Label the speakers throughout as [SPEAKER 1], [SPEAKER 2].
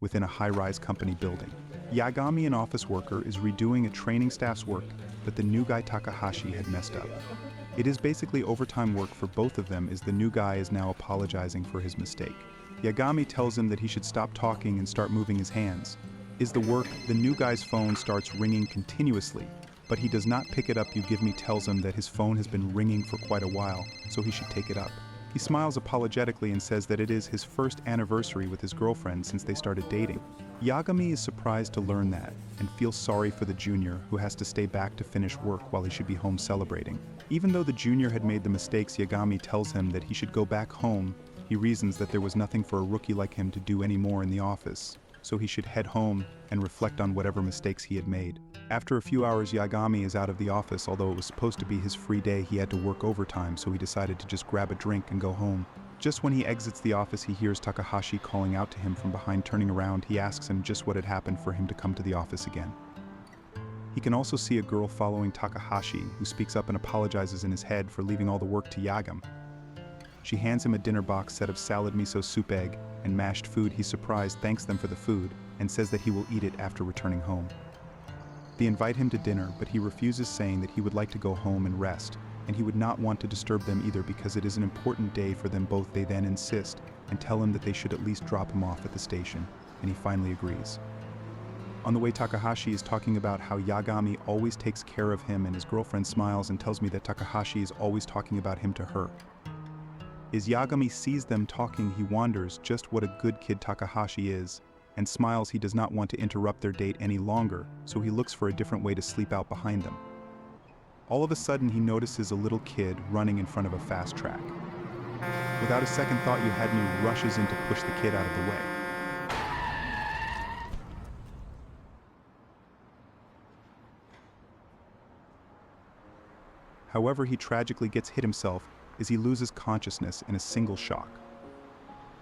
[SPEAKER 1] within a high-rise company building. Yagami, an office worker, is redoing a training staff's work that the new guy Takahashi had messed up. It is basically overtime work for both of them, as the new guy is now apologizing for his mistake. Yagami tells him that he should stop talking and start moving his hands. Is the work, the new guy's phone starts ringing continuously, but he does not pick it up. Yagami tells him that his phone has been ringing for quite a while, so he should take it up. He smiles apologetically and says that it is his first anniversary with his girlfriend since they started dating. Yagami is surprised to learn that, and feels sorry for the junior, who has to stay back to finish work while he should be home celebrating. Even though the junior had made the mistakes, Yagami tells him that he should go back home. He reasons that there was nothing for a rookie like him to do anymore in the office, so he should head home and reflect on whatever mistakes he had made. After a few hours, Yagami is out of the office. Although it was supposed to be his free day, he had to work overtime, so he decided to just grab a drink and go home. Just when he exits the office, he hears Takahashi calling out to him from behind. Turning around, he asks him just what had happened for him to come to the office again. He can also see a girl following Takahashi, who speaks up and apologizes in his head for leaving all the work to Yagami. She hands him a dinner box set of salad, miso soup, egg, and mashed food. He's surprised, thanks them for the food, and says that he will eat it after returning home. They invite him to dinner, but he refuses, saying that he would like to go home and rest, and he would not want to disturb them either because it is an important day for them both. They then insist and tell him that they should at least drop him off at the station, and he finally agrees. On the way, Takahashi is talking about how Yagami always takes care of him, and his girlfriend smiles and tells me that Takahashi is always talking about him to her. As Yagami sees them talking, he wonders just what a good kid Takahashi is, and smiles. He does not want to interrupt their date any longer, so he looks for a different way to sleep out behind them. All of a sudden, he notices a little kid running in front of a fast track. Without a second thought, Yahello rushes in to push the kid out of the way. However, he tragically gets hit himself as he loses consciousness in a single shock.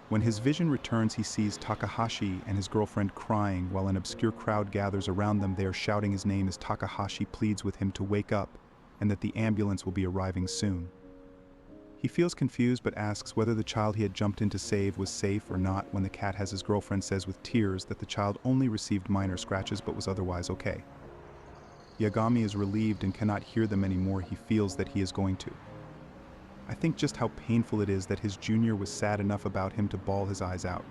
[SPEAKER 1] When his vision returns, he sees Takahashi and his girlfriend crying while an obscure crowd gathers around them. They are shouting his name as Takahashi pleads with him to wake up and that the ambulance will be arriving soon. He feels confused but asks whether the child he had jumped in to save was safe or not, when the cat has his girlfriend says with tears that the child only received minor scratches but was otherwise okay. Yagami is relieved and cannot hear them anymore. He feels that he is going to. I think just how painful it is that his junior was sad enough about him to bawl his eyes out.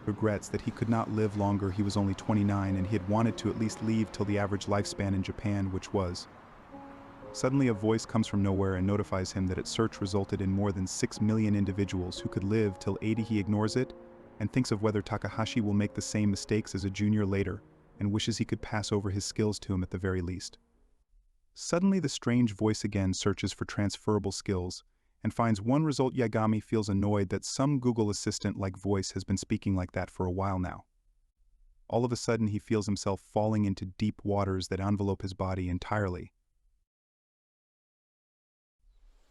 [SPEAKER 1] Regrets that he could not live longer. He was only 29 and he had wanted to at least leave till the average lifespan in Japan, which was. Suddenly a voice comes from nowhere and notifies him that its search resulted in more than 6 million individuals who could live till 80. He ignores it and thinks of whether Takahashi will make the same mistakes as a junior later, and wishes he could pass over his skills to him at the very least. Suddenly the strange voice again searches for transferable skills and finds one result. Yagami feels annoyed that some Google Assistant-like voice has been speaking like that for a while now. All of a sudden he feels himself falling into deep waters that envelope his body entirely.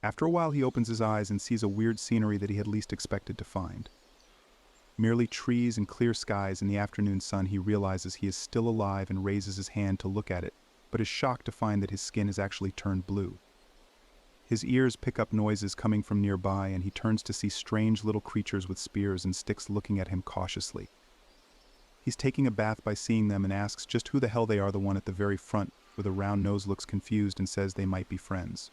[SPEAKER 1] After a while he opens his eyes and sees a weird scenery that he had least expected to find. Merely trees and clear skies in the afternoon sun. He realizes he is still alive and raises his hand to look at it, but is shocked to find that his skin is actually turned blue. His ears pick up noises coming from nearby, and he turns to see strange little creatures with spears and sticks looking at him cautiously. He's taking a bath by seeing them and asks just who the hell they are. The one at the very front with a round nose looks confused and says they might be friends.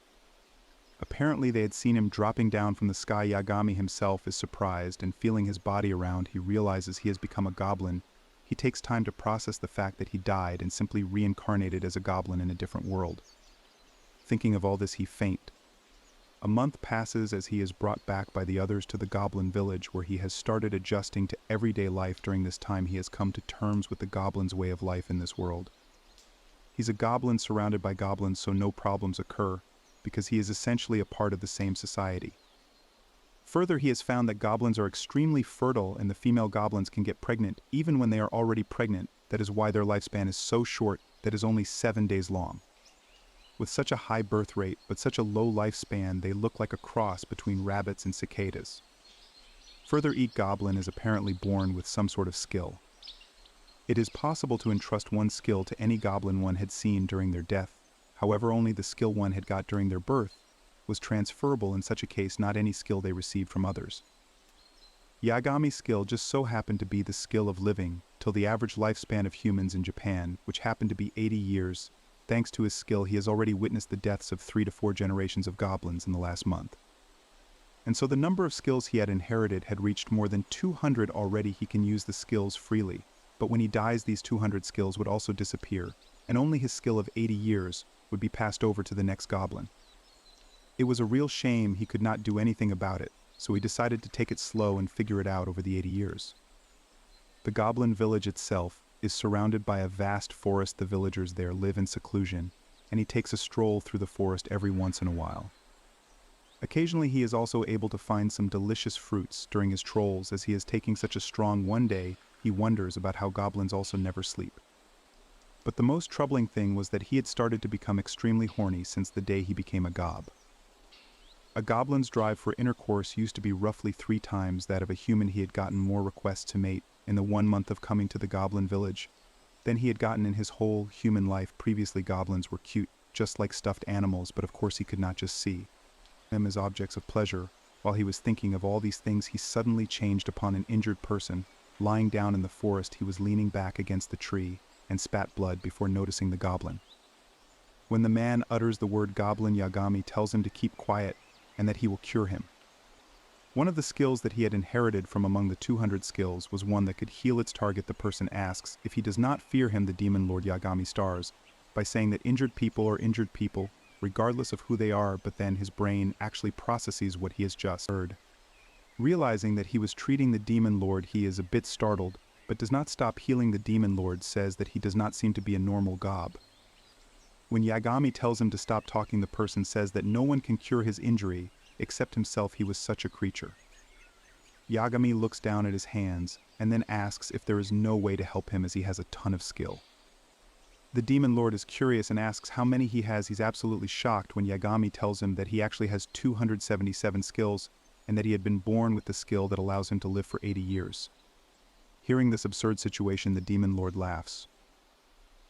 [SPEAKER 1] Apparently they had seen him dropping down from the sky. Yagami himself is surprised, and feeling his body around, he realizes he has become a goblin. He takes time to process the fact that he died and simply reincarnated as a goblin in a different world. Thinking of all this, he faints. A month passes as he is brought back by the others to the goblin village, where he has started adjusting to everyday life. During this time he has come to terms with the goblin's way of life in this world. He's a goblin surrounded by goblins, so no problems occur, because he is essentially a part of the same society. Further, he has found that goblins are extremely fertile and the female goblins can get pregnant even when they are already pregnant. That is why their lifespan is so short, that is only 7 days long. With such a high birth rate but such a low lifespan, they look like a cross between rabbits and cicadas. Further, each goblin is apparently born with some sort of skill. It is possible to entrust one skill to any goblin one had seen during their death. However, only the skill one had got during their birth was transferable. In such a case, not any skill they received from others. Yagami's skill just so happened to be the skill of living, till the average lifespan of humans in Japan, which happened to be 80 years. Thanks to his skill, he has already witnessed the deaths of 3 to 4 generations of goblins in the last month. And so the number of skills he had inherited had reached more than 200 already. He can use the skills freely, but when he dies, these 200 skills would also disappear, and only his skill of 80 years would be passed over to the next goblin. It was a real shame he could not do anything about it, so he decided to take it slow and figure it out over the 80 years. The goblin village itself is surrounded by a vast forest. The villagers there live in seclusion, and he takes a stroll through the forest every once in a while. Occasionally he is also able to find some delicious fruits during his strolls. As he is taking such a strong one day, he wonders about how goblins also never sleep. But the most troubling thing was that he had started to become extremely horny since the day he became a gob. A goblin's drive for intercourse used to be roughly 3 times that of a human. He had gotten more requests to mate in the 1 month of coming to the goblin village than he had gotten in his whole human life. Previously, goblins were cute, just like stuffed animals, but of course he could not just see them as objects of pleasure. While he was thinking of all these things, he suddenly changed upon an injured person. Lying down in the forest, he was leaning back against the tree and spat blood before noticing the goblin. When the man utters the word goblin, Yagami tells him to keep quiet and that he will cure him. One of the skills that he had inherited from among the 200 skills was one that could heal its target. The person asks if he does not fear him. The demon lord Yagami stars by saying that injured people are injured people, regardless of who they are, but then his brain actually processes what he has just heard. Realizing that he was treating the demon lord, he is a bit startled, but does not stop healing. The demon lord says that he does not seem to be a normal gob. When Yagami tells him to stop talking, the person says that no one can cure his injury except himself. He was such a creature. Yagami looks down at his hands and then asks if there is no way to help him, as he has a ton of skill. The demon lord is curious and asks how many he has. He's absolutely shocked when Yagami tells him that he actually has 277 skills and that he had been born with the skill that allows him to live for 80 years. Hearing this absurd situation, the demon lord laughs.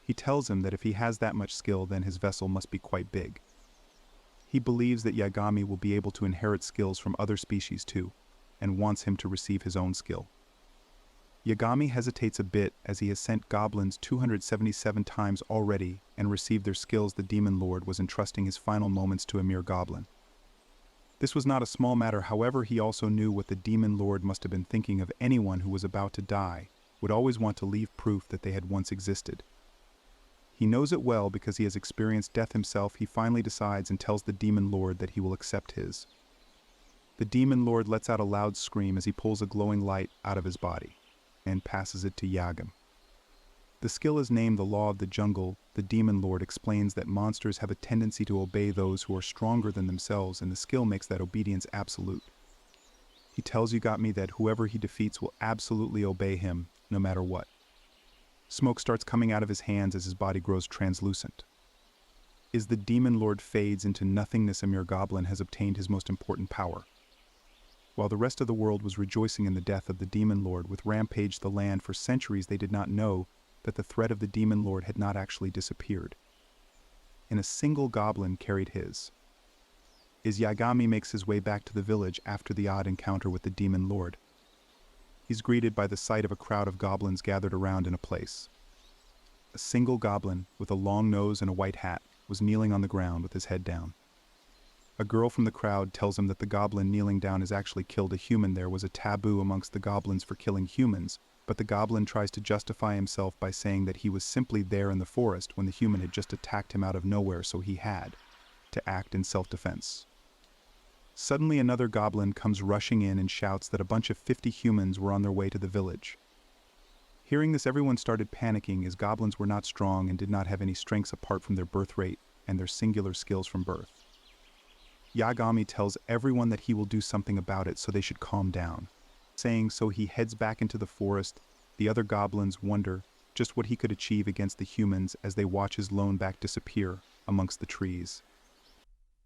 [SPEAKER 1] He tells him that if he has that much skill, then his vessel must be quite big. He believes that Yagami will be able to inherit skills from other species too, and wants him to receive his own skill. Yagami hesitates a bit, as he has sent goblins 277 times already and received their skills. The demon lord was entrusting his final moments to a mere goblin. This was not a small matter. However, he also knew what the demon lord must have been thinking of. Anyone who was about to die would always want to leave proof that they had once existed. He knows it well because he has experienced death himself. He finally decides and tells the demon lord that he will accept his. The demon lord lets out a loud scream as he pulls a glowing light out of his body and passes it to Yagami. The skill is named the Law of the Jungle. The demon lord explains that monsters have a tendency to obey those who are stronger than themselves, and the skill makes that obedience absolute. He tells Yagami that whoever he defeats will absolutely obey him, no matter what. Smoke starts coming out of his hands as his body grows translucent. As the demon lord fades into nothingness, a mere goblin has obtained his most important power. While the rest of the world was rejoicing in the death of the demon lord, with rampaged the land for centuries, they did not know that the threat of the demon lord had not actually disappeared. And a single goblin carried his. As Yagami makes his way back to the village after the odd encounter with the demon lord, he's greeted by the sight of a crowd of goblins gathered around in a place. A single goblin, with a long nose and a white hat, was kneeling on the ground with his head down. A girl from the crowd tells him that the goblin kneeling down has actually killed a human. There was a taboo amongst the goblins for killing humans, but the goblin tries to justify himself by saying that he was simply there in the forest when the human had just attacked him out of nowhere, so he had to act in self-defense. Suddenly another goblin comes rushing in and shouts that a bunch of 50 humans were on their way to the village. Hearing this, everyone started panicking, as goblins were not strong and did not have any strengths apart from their birth rate and their singular skills from birth. Yagami tells everyone that he will do something about it, so they should calm down. Saying so, he heads back into the forest. The other goblins wonder just what he could achieve against the humans as they watch his lone back disappear amongst the trees.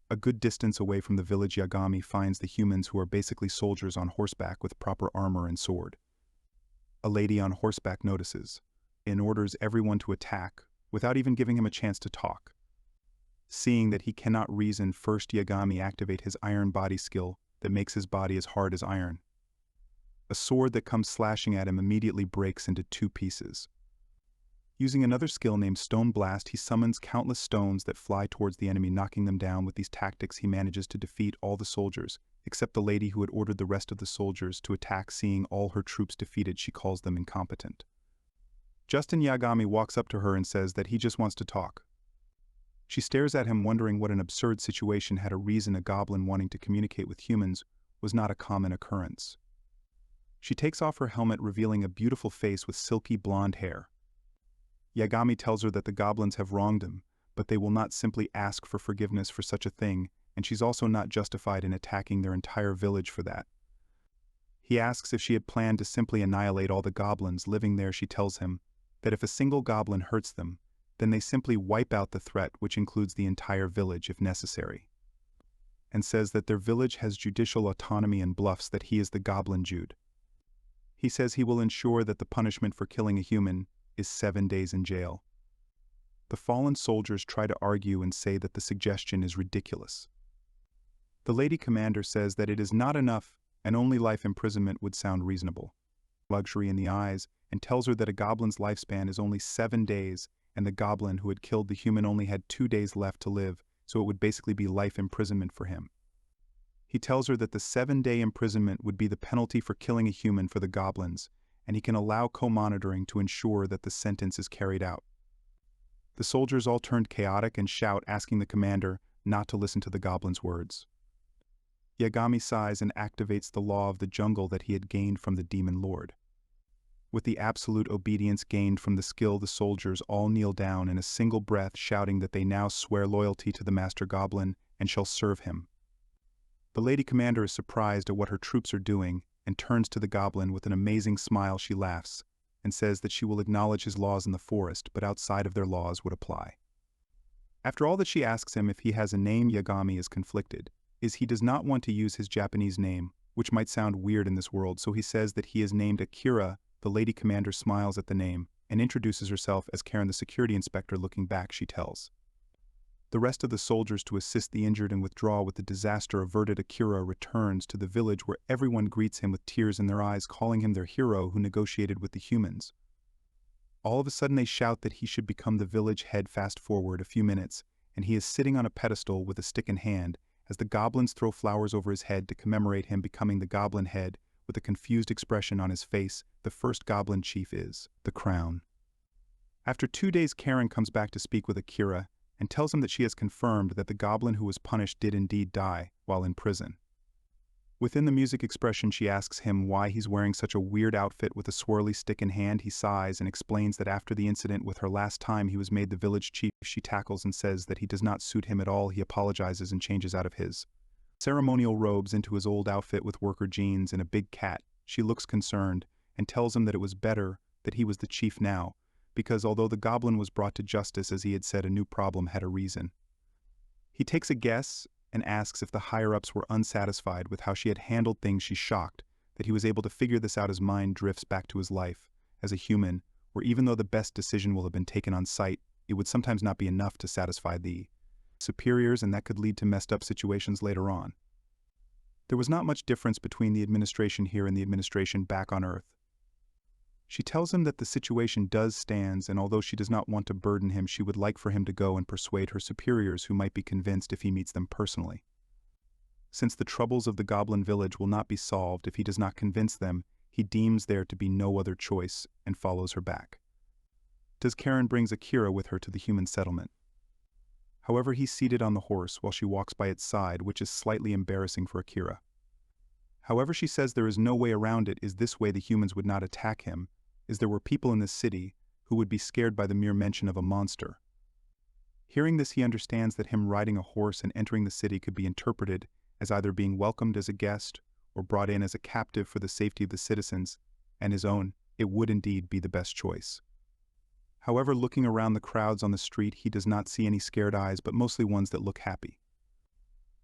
[SPEAKER 1] A good distance away from the village, Yagami finds the humans, who are basically soldiers on horseback with proper armor and sword. A lady on horseback notices and orders everyone to attack without even giving him a chance to talk. Seeing that he cannot reason, first Yagami activate his iron body skill that makes his body as hard as iron. A sword that comes slashing at him immediately breaks into 2 pieces. Using another skill named Stone Blast, he summons countless stones that fly towards the enemy, knocking them down. With these tactics, he manages to defeat all the soldiers, except the lady who had ordered the rest of the soldiers to attack. Seeing all her troops defeated, she calls them incompetent. Just then Yagami walks up to her and says that he just wants to talk. She stares at him, wondering what an absurd situation. Had a reason. A goblin wanting to communicate with humans was not a common occurrence. She takes off her helmet, revealing a beautiful face with silky blonde hair. Yagami tells her that the goblins have wronged him, but they will not simply ask for forgiveness for such a thing, and she's also not justified in attacking their entire village for that. He asks if she had planned to simply annihilate all the goblins living there. She tells him that if a single goblin hurts them, then they simply wipe out the threat, which includes the entire village if necessary, and says that their village has judicial autonomy and bluffs that he is the Goblin Jude. He says he will ensure that the punishment for killing a human is 7 days in jail. The fallen soldiers try to argue and say that the suggestion is ridiculous. The lady commander says that it is not enough and only life imprisonment would sound reasonable. Luxury in the eyes, and tells her that a goblin's lifespan is only 7 days, and the goblin who had killed the human only had 2 days left to live, so it would basically be life imprisonment for him. He tells her that the 7-day imprisonment would be the penalty for killing a human for the goblins, and he can allow co-monitoring to ensure that the sentence is carried out. The soldiers all turned chaotic and shout, asking the commander not to listen to the goblin's words. Yagami sighs and activates the law of the jungle that he had gained from the demon lord. With the absolute obedience gained from the skill, the soldiers all kneel down in a single breath, shouting that they now swear loyalty to the master goblin and shall serve him. The lady commander is surprised at what her troops are doing and turns to the goblin with an amazing smile. She laughs and says that she will acknowledge his laws in the forest, but outside of their laws would apply. After all that, she asks him if he has a name. Yagami is conflicted, as he does not want to use his Japanese name, which might sound weird in this world, so he says that he is named Akira. The lady commander smiles at the name and introduces herself as Karen, the security inspector. Looking back, she tells the rest of the soldiers to assist the injured and withdraw. With the disaster averted, Akira returns to the village where everyone greets him with tears in their eyes, calling him their hero who negotiated with the humans. All of a sudden they shout that he should become the village head. Fast forward a few minutes, and he is sitting on a pedestal with a stick in hand, as the goblins throw flowers over his head to commemorate him becoming the goblin head. With a confused expression on his face, the first goblin chief is the crown. After 2 days, Karen comes back to speak with Akira and tells him that she has confirmed that the goblin who was punished did indeed die while in prison. Within the music expression, she asks him why he's wearing such a weird outfit with a swirly stick in hand. He sighs and explains that after the incident with her last time he was made the village chief. She tackles and says that he does not suit him at all. He apologizes and changes out of his ceremonial robes into his old outfit with worker jeans and a big cat. She looks concerned and tells him that it was better that he was the chief now, because although the goblin was brought to justice as he had said, a new problem had a reason. He takes a guess and asks if the higher-ups were unsatisfied with how she had handled things. She's shocked that he was able to figure this out. His mind drifts back to his life as a human, where even though the best decision will have been taken on sight, it would sometimes not be enough to satisfy the superiors, and that could lead to messed up situations later on. There was not much difference between the administration here and the administration back on Earth. She tells him that the situation does stand, and although she does not want to burden him, she would like for him to go and persuade her superiors, who might be convinced if he meets them personally. Since the troubles of the Goblin village will not be solved if he does not convince them, he deems there to be no other choice and follows her back. Karen brings Akira with her to the human settlement. However, he's seated on the horse while she walks by its side, which is slightly embarrassing for Akira. However, she says there is no way around it, is this way the humans would not attack him, as there were people in this city who would be scared by the mere mention of a monster. Hearing this, he understands that him riding a horse and entering the city could be interpreted as either being welcomed as a guest or brought in as a captive for the safety of the citizens and his own. It would indeed be the best choice. However, looking around the crowds on the street, he does not see any scared eyes, but mostly ones that look happy.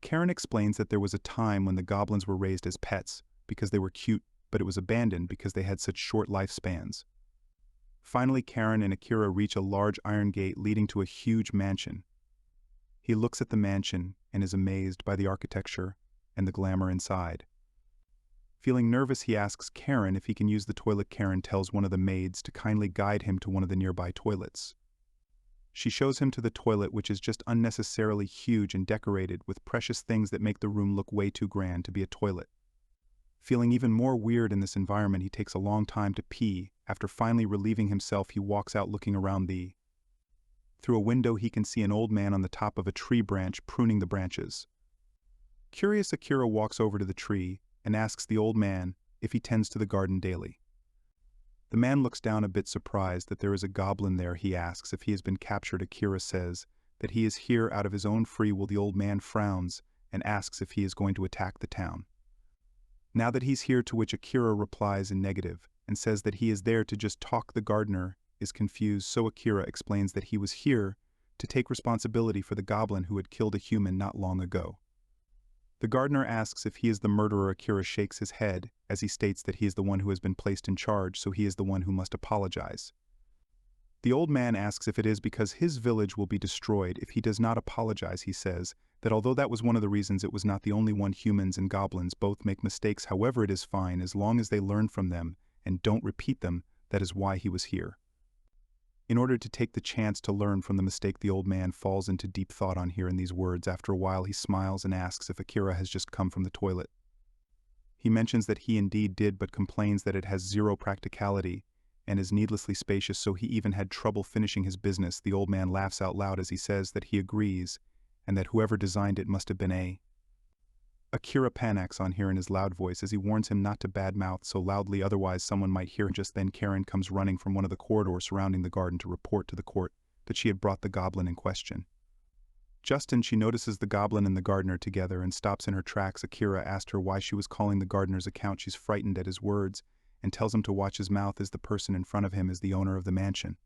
[SPEAKER 1] Karen explains that there was a time when the goblins were raised as pets because they were cute, but it was abandoned because they had such short lifespans. Finally, Karen and Akira reach a large iron gate leading to a huge mansion. He looks at the mansion and is amazed by the architecture and the glamour inside. Feeling nervous, he asks Karen if he can use the toilet. Karen tells one of the maids to kindly guide him to one of the nearby toilets. She shows him to the toilet, which is just unnecessarily huge and decorated with precious things that make the room look way too grand to be a toilet. Feeling even more weird in this environment, he takes a long time to pee. After finally relieving himself, he walks out looking around Through a window, he can see an old man on the top of a tree branch pruning the branches. Curious, Akira walks over to the tree and asks the old man if he tends to the garden daily. The man looks down a bit surprised that there is a goblin there. He asks if he has been captured. Akira says that he is here out of his own free will. The old man frowns and asks if he is going to attack the town. Now that he's here, to which Akira replies in negative and says that he is there to just talk. The gardener is confused, so Akira explains that he was here to take responsibility for the goblin who had killed a human not long ago. The gardener asks if he is the murderer. Akira shakes his head as he states that he is the one who has been placed in charge, so he is the one who must apologize. The old man asks if it is because his village will be destroyed if he does not apologize. He says that although that was one of the reasons, it was not the only one. Humans and goblins both make mistakes, however it is fine as long as they learn from them and don't repeat them. That is why he was here. In order to take the chance to learn from the mistake, the old man falls into deep thought on hearing these words. After a while, he smiles and asks if Akira has just come from the toilet. He mentions that he indeed did, but complains that it has zero practicality and is needlessly spacious, so he even had trouble finishing his business. The old man laughs out loud as he says that he agrees and that whoever designed it must have been Akira panics on hearing his loud voice as he warns him not to badmouth so loudly, otherwise someone might hear. Just then Karen comes running from one of the corridors surrounding the garden to report to the court that she had brought the goblin in question. She notices the goblin and the gardener together and stops in her tracks. Akira asked her why she was calling the gardener's account. She's frightened at his words and tells him to watch his mouth as the person in front of him is the owner of the mansion,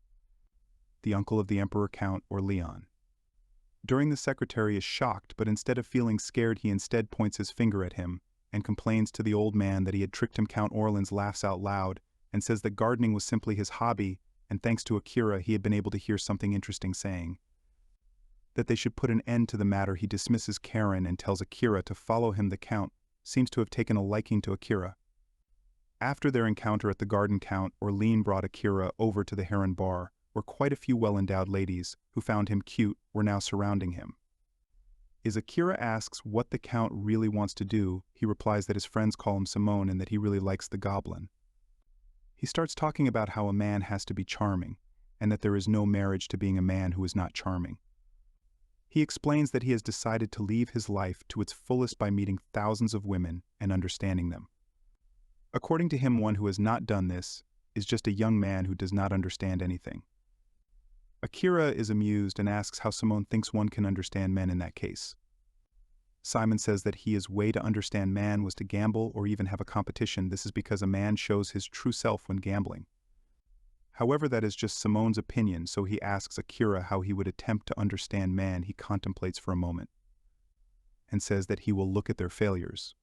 [SPEAKER 1] the uncle of the Emperor, Count or Leon. During the secretary is shocked, but instead of feeling scared, he instead points his finger at him and complains to the old man that he had tricked him. Count Orleans laughs out loud and says that gardening was simply his hobby, and thanks to Akira he had been able to hear something interesting, saying that they should put an end to the matter. He dismisses Karen and tells Akira to follow him. The Count seems to have taken a liking to Akira. After their encounter at the garden, Count Orlean brought Akira over to the Heron Bar, where quite a few well-endowed ladies, who found him cute, were now surrounding him. As Akira asks what the Count really wants to do, he replies that his friends call him Simone and that he really likes the goblin. He starts talking about how a man has to be charming, and that there is no marriage to being a man who is not charming. He explains that he has decided to live his life to its fullest by meeting thousands of women and understanding them. According to him, one who has not done this is just a young man who does not understand anything. Akira is amused and asks how Simone thinks one can understand men in that case. Simon says that his way to understand man was to gamble or even have a competition. This is because a man shows his true self when gambling. However, that is just Simone's opinion, so he asks Akira how he would attempt to understand man. He contemplates for a moment and says that he will look at their failures.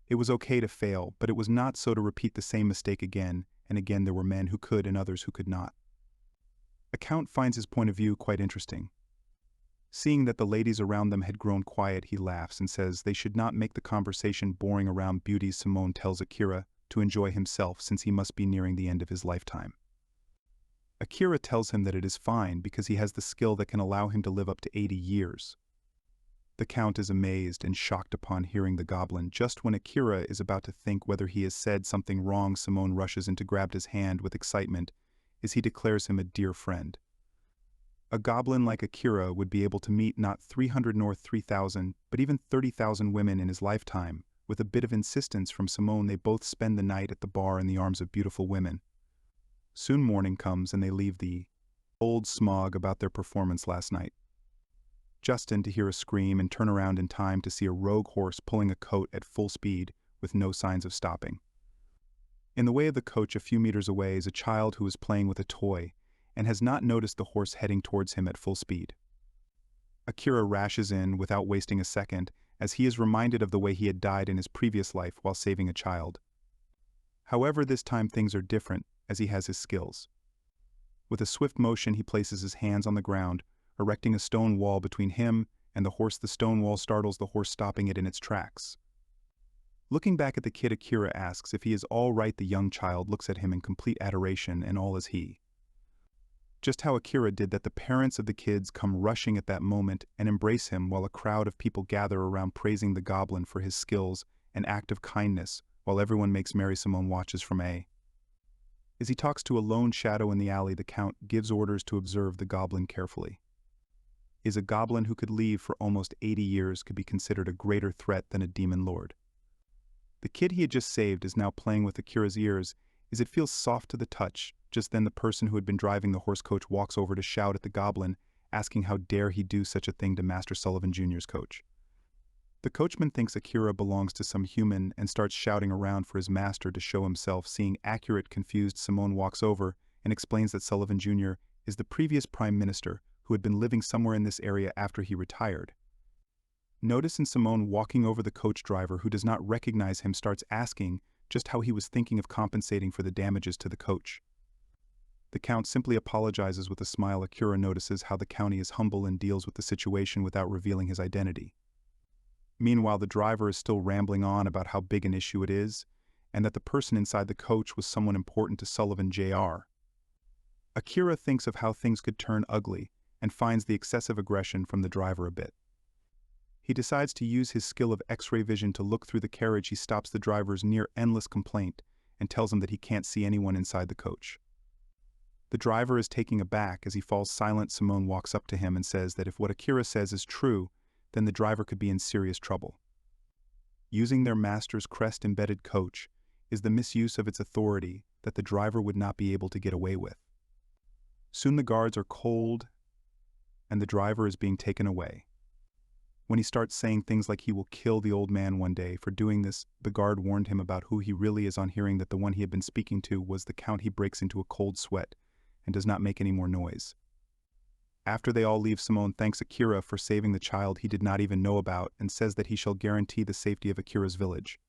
[SPEAKER 1] It was okay to fail, but it was not so to repeat the same mistake again and again. There were men who could and others who could not. A Count finds his point of view quite interesting. Seeing that the ladies around them had grown quiet, he laughs and says they should not make the conversation boring around beauties. Simone tells Akira to enjoy himself since he must be nearing the end of his lifetime. Akira tells him that it is fine because he has the skill that can allow him to live up to 80 years. The Count is amazed and shocked upon hearing the goblin. Just when Akira is about to think whether he has said something wrong, Simone rushes in to grab his hand with excitement as he declares him a dear friend. A goblin like Akira would be able to meet not 300 nor 3,000, but even 30,000 women in his lifetime. With a bit of insistence from Simone, they both spend the night at the bar in the arms of beautiful women. Soon morning comes and they leave the old smog about their performance last night. Justin to hear a scream and turn around in time to see a rogue horse pulling a coat at full speed with no signs of stopping. In the way of the coach a few meters away is a child who is playing with a toy and has not noticed the horse heading towards him at full speed. Akira rashes in without wasting a second as he is reminded of the way he had died in his previous life while saving a child. However, this time things are different as he has his skills. With a swift motion, he places his hands on the ground, erecting a stone wall between him and the horse. The stone wall startles the horse, stopping it in its tracks. Looking back at the kid, Akira asks if he is all right. The young child looks at him in complete adoration, and all is he. Just how Akira did that, the parents of the kids come rushing at that moment and embrace him while a crowd of people gather around praising the goblin for his skills and act of kindness, while everyone makes merry. Simone watches from A. As he talks to a lone shadow in the alley, the Count gives orders to observe the goblin carefully. Is a goblin who could leave for almost 80 years could be considered a greater threat than a demon lord. The kid he had just saved is now playing with Akira's ears as it feels soft to the touch. Just then the person who had been driving the horse coach walks over to shout at the goblin, asking how dare he do such a thing to Master Sullivan Jr.'s coach. The coachman thinks Akira belongs to some human and starts shouting around for his master to show himself. Seeing accurate, confused, Simone walks over and explains that Sullivan Jr. is the previous prime minister who had been living somewhere in this area after he retired. Notice in Simone walking over, the coach driver, who does not recognize him, starts asking just how he was thinking of compensating for the damages to the coach. The Count simply apologizes with a smile. Akira notices how the county is humble and deals with the situation without revealing his identity. Meanwhile, the driver is still rambling on about how big an issue it is, and that the person inside the coach was someone important to Sullivan Jr. Akira thinks of how things could turn ugly and finds the excessive aggression from the driver a bit. He decides to use his skill of X-ray vision to look through the carriage. He stops the driver's near-endless complaint and tells him that he can't see anyone inside the coach. The driver is taken aback as he falls silent. Simone walks up to him and says that if what Akira says is true, then the driver could be in serious trouble. Using their master's crest-embedded coach is the misuse of its authority that the driver would not be able to get away with. Soon the guards are cold and the driver is being taken away. When he starts saying things like he will kill the old man one day for doing this, the guard warned him about who he really is. On hearing that the one he had been speaking to was the Count, he breaks into a cold sweat and does not make any more noise. After they all leave, Simone thanks Akira for saving the child he did not even know about and says that he shall guarantee the safety of Akira's village.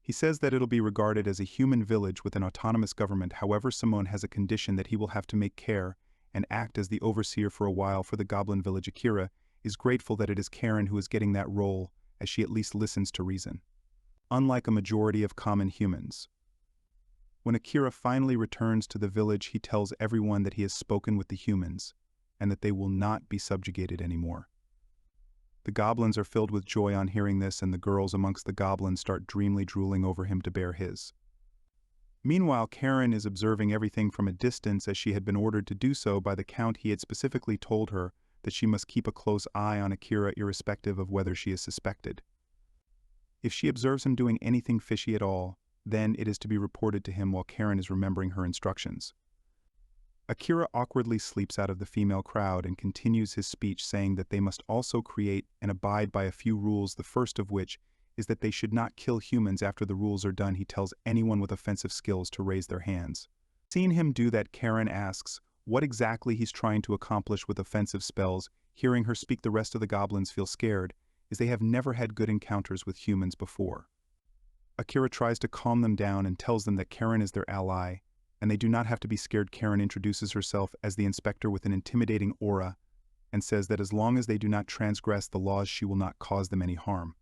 [SPEAKER 1] He says that it'll be regarded as a human village with an autonomous government. However, Simone has a condition that he will have to make care and act as the overseer for a while for the goblin village. Akira is grateful that it is Karen who is getting that role, as she at least listens to reason, unlike a majority of common humans. When Akira finally returns to the village, he tells everyone that he has spoken with the humans and that they will not be subjugated anymore. The goblins are filled with joy on hearing this, and the girls amongst the goblins start dreamily drooling over him to bear his. Meanwhile, Karen is observing everything from a distance, as she had been ordered to do so by the Count. He had specifically told her that she must keep a close eye on Akira irrespective of whether she is suspected. If she observes him doing anything fishy at all, then it is to be reported to him while Karen is remembering her instructions. Akira awkwardly sleeps out of the female crowd and continues his speech, saying that they must also create and abide by a few rules, the first of which is that they should not kill humans. After the rules are done, he tells anyone with offensive skills to raise their hands. Seeing him do that, Karen asks what exactly he's trying to accomplish with offensive spells. Hearing her speak, the rest of the goblins feel scared, as they have never had good encounters with humans before. Akira tries to calm them down and tells them that Karen is their ally, and they do not have to be scared. Karen introduces herself as the inspector with an intimidating aura and says that as long as they do not transgress the laws, she will not cause them any harm.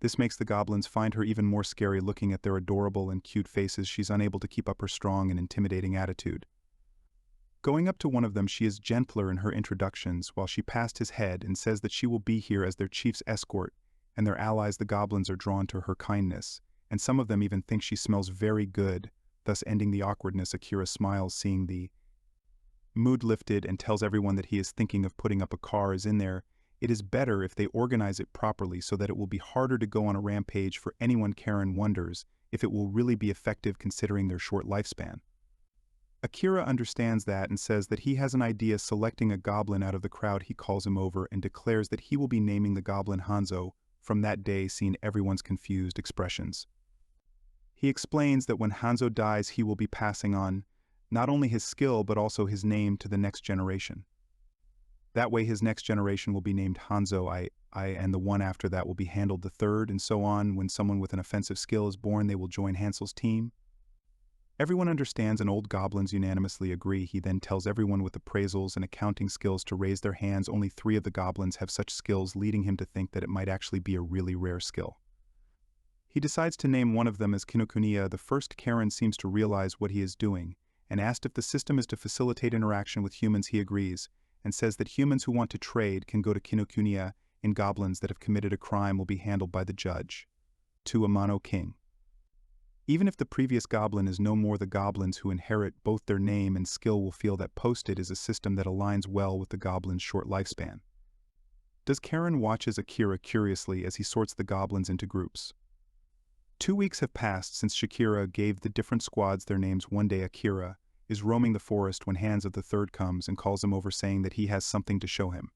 [SPEAKER 1] This makes the goblins find her even more scary. Looking at their adorable and cute faces, she's unable to keep up her strong and intimidating attitude. Going up to one of them, she is gentler in her introductions while she passed his head and says that she will be here as their chief's escort, and their allies, the goblins, are drawn to her kindness, and some of them even think she smells very good, thus ending the awkwardness. Akira smiles, seeing the mood lifted, and tells everyone that he is thinking of putting up a car as in there. It is better if they organize it properly so that it will be harder to go on a rampage for anyone. Karen wonders if it will really be effective considering their short lifespan. Akira understands that and says that he has an idea, selecting a goblin out of the crowd. He calls him over and declares that he will be naming the goblin Hanzo from that day, seeing everyone's confused expressions. He explains that when Hanzo dies, he will be passing on not only his skill but also his name to the next generation. That way his next generation will be named Hanzo, and the one after that will be handled the third, and so on. When someone with an offensive skill is born, they will join Hansel's team. Everyone understands and old goblins unanimously agree. He then tells everyone with appraisals and accounting skills to raise their hands. Only 3 of the goblins have such skills, leading him to think that it might actually be a really rare skill. He decides to name one of them as Kinokuniya. The first Karen seems to realize what he is doing, and asked if the system is to facilitate interaction with humans. He agrees, and says that humans who want to trade can go to Kinokuniya, and goblins that have committed a crime will be handled by the judge. To Amano King. Even if the previous goblin is no more, the goblins who inherit both their name and skill will feel that Posted is a system that aligns well with the goblin's short lifespan. Does Karen watches Akira curiously as he sorts the goblins into groups. 2 weeks have passed since Shakira gave the different squads their names. One day Akira is roaming the forest when Hanzo the Third comes and calls him over, saying that he has something to show him.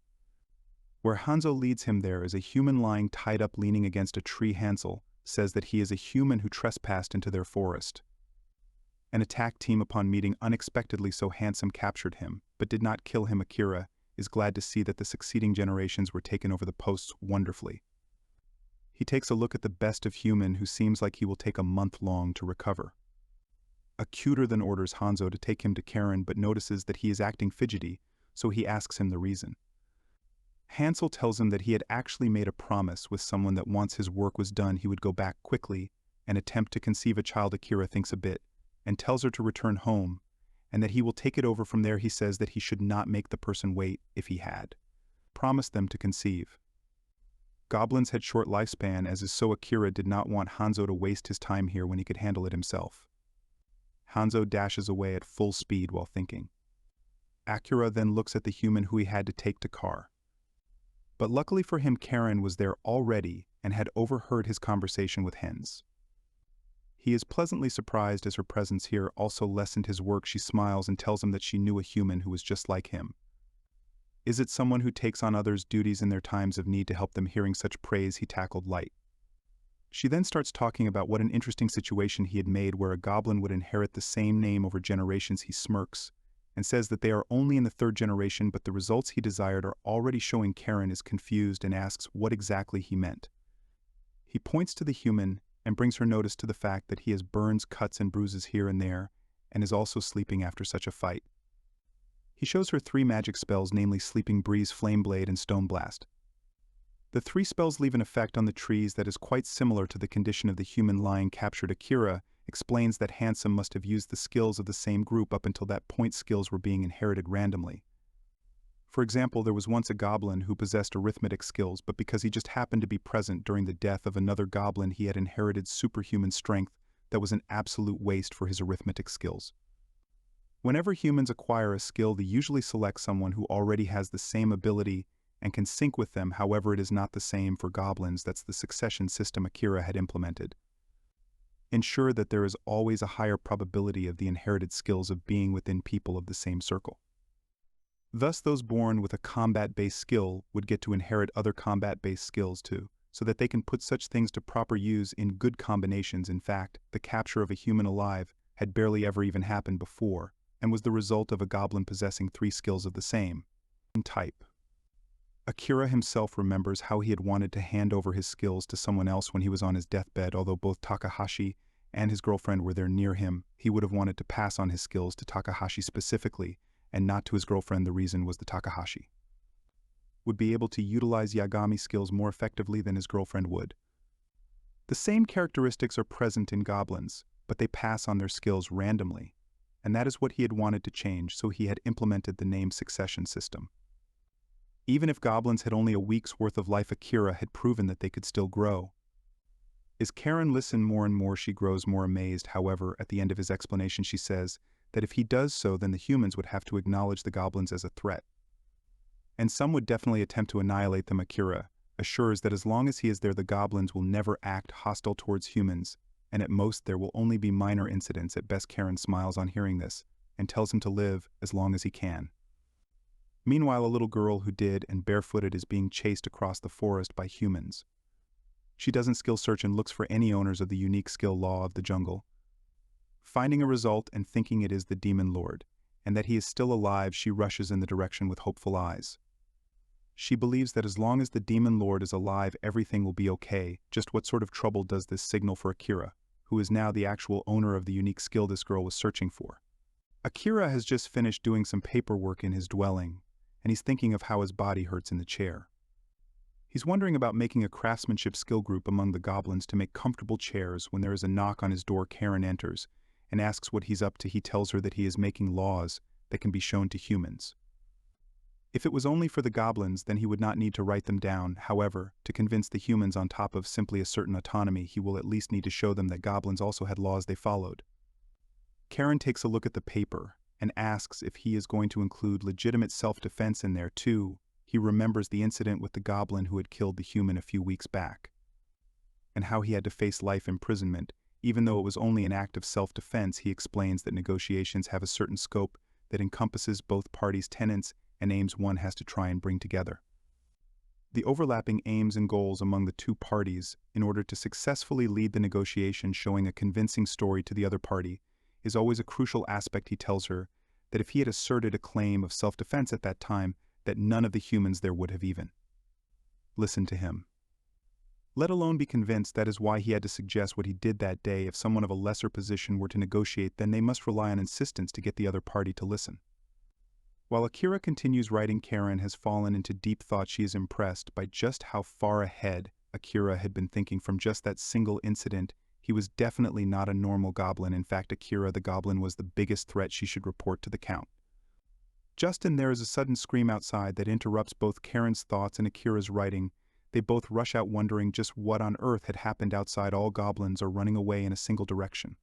[SPEAKER 1] Where Hanzo leads him, there is a human lying tied up leaning against a tree. Hansel says that he is a human who trespassed into their forest. An attack team, upon meeting unexpectedly so handsome, captured him, but did not kill him. Akira is glad to see that the succeeding generations were taken over the posts wonderfully. He takes a look at the best of human, who seems like he will take a month long to recover. Acuter then orders Hanzo to take him to Karen, but notices that he is acting fidgety, so he asks him the reason. Hansel tells him that he had actually made a promise with someone that once his work was done he would go back quickly and attempt to conceive a child. Akira thinks a bit and tells her to return home, and that he will take it over from there. He says that he should not make the person wait if he had promised them to conceive. Goblins had short lifespan, as is so. Akira did not want Hanzo to waste his time here when he could handle it himself. Hanzo dashes away at full speed while thinking. Akira then looks at the human who he had to take to car. But luckily for him, Karen was there already and had overheard his conversation with Hens. He is pleasantly surprised as her presence here also lessened his work. She smiles and tells him that she knew a human who was just like him. Is it someone who takes on others' duties in their times of need to help them? Hearing such praise, he tackled light. She then starts talking about what an interesting situation he had made where a goblin would inherit the same name over generations. He smirks and says that they are only in the 3rd generation, but the results he desired are already showing. Karen is confused and asks what exactly he meant. He points to the human and brings her notice to the fact that he has burns, cuts, and bruises here and there, and is also sleeping after such a fight. He shows her 3 magic spells, namely Sleeping Breeze, Flame Blade, and Stone Blast. The 3 spells leave an effect on the trees that is quite similar to the condition of the human lying captured. Akira explains that Handsome must have used the skills of the same group. Up until that point, skills were being inherited randomly. For example, there was once a goblin who possessed arithmetic skills, but because he just happened to be present during the death of another goblin, he had inherited superhuman strength that was an absolute waste for his arithmetic skills. Whenever humans acquire a skill, they usually select someone who already has the same ability and can sync with them. However, it is not the same for goblins. That's the succession system Akira had implemented. Ensure that there is always a higher probability of the inherited skills of being within people of the same circle. Thus, those born with a combat-based skill would get to inherit other combat-based skills too, so that they can put such things to proper use in good combinations. In fact, the capture of a human alive had barely ever even happened before, and was the result of a goblin possessing 3 skills of the same type. Akira himself remembers how he had wanted to hand over his skills to someone else when he was on his deathbed. Although both Takahashi and his girlfriend were there near him, he would have wanted to pass on his skills to Takahashi specifically, and not to his girlfriend. The reason was the Takahashi would be able to utilize Yagami skills more effectively than his girlfriend would. The same characteristics are present in goblins, but they pass on their skills randomly, and that is what he had wanted to change, so he had implemented the name succession system. Even if goblins had only a week's worth of life, Akira had proven that they could still grow. As Karen listened more and more, she grows more amazed. However, at the end of his explanation, she says that if he does so, then the humans would have to acknowledge the goblins as a threat. And some would definitely attempt to annihilate them. Akira assures that as long as he is there, the goblins will never act hostile towards humans, and at most there will only be minor incidents. At best, Karen smiles on hearing this and tells him to live as long as he can. Meanwhile, a little girl who did and barefooted is being chased across the forest by humans. She doesn't skill search and looks for any owners of the unique skill law of the jungle. Finding a result and thinking it is the demon lord, and that he is still alive, she rushes in the direction with hopeful eyes. She believes that as long as the demon lord is alive, everything will be okay. Just what sort of trouble does this signal for Akira, who is now the actual owner of the unique skill this girl was searching for? Akira has just finished doing some paperwork in his dwelling, and he's thinking of how his body hurts in the chair. He's wondering about making a craftsmanship skill group among the goblins to make comfortable chairs when there is a knock on his door. Karen enters and asks what he's up to. He tells her that he is making laws that can be shown to humans. If it was only for the goblins, then he would not need to write them down. However, to convince the humans on top of simply a certain autonomy, he will at least need to show them that goblins also had laws they followed. Karen takes a look at the paper and asks if he is going to include legitimate self-defense in there too. He remembers the incident with the goblin who had killed the human a few weeks back, and how he had to face life imprisonment. Even though it was only an act of self-defense, he explains that negotiations have a certain scope that encompasses both parties' tenets and aims one has to try and bring together. The overlapping aims and goals among the two parties in order to successfully lead the negotiation, showing a convincing story to the other party, is always a crucial aspect. He tells her that if he had asserted a claim of self-defense at that time, that none of the humans there would have even listened to him, let alone be convinced. That is why he had to suggest what he did that day. If someone of a lesser position were to negotiate, then they must rely on insistence to get the other party to listen. While Akira continues writing, Karen has fallen into deep thought. She is impressed by just how far ahead Akira had been thinking. From just that single incident, he was definitely not a normal goblin. In fact, Akira the goblin was the biggest threat. She should report to the Count. Just then there is a sudden scream outside that interrupts both Karen's thoughts and Akira's writing. They both rush out wondering just what on earth had happened outside. All goblins are running away in a single direction.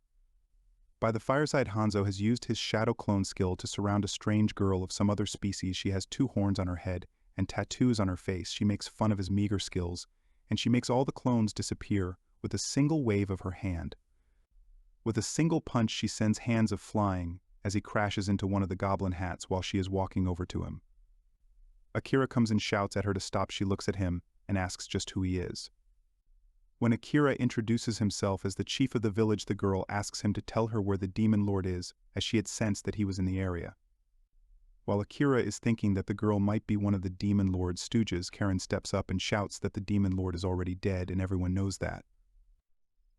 [SPEAKER 1] By the fireside, Hanzo has used his shadow clone skill to surround a strange girl of some other species. She has 2 horns on her head and tattoos on her face. She makes fun of his meager skills, and she makes all the clones disappear with a single wave of her hand. With a single punch, she sends hands of flying as he crashes into one of the goblin hats while she is walking over to him. Akira comes and shouts at her to stop. She looks at him and asks just who he is. When Akira introduces himself as the chief of the village, the girl asks him to tell her where the demon lord is, as she had sensed that he was in the area. While Akira is thinking that the girl might be one of the demon lord's stooges, Karen steps up and shouts that the demon lord is already dead, and everyone knows that.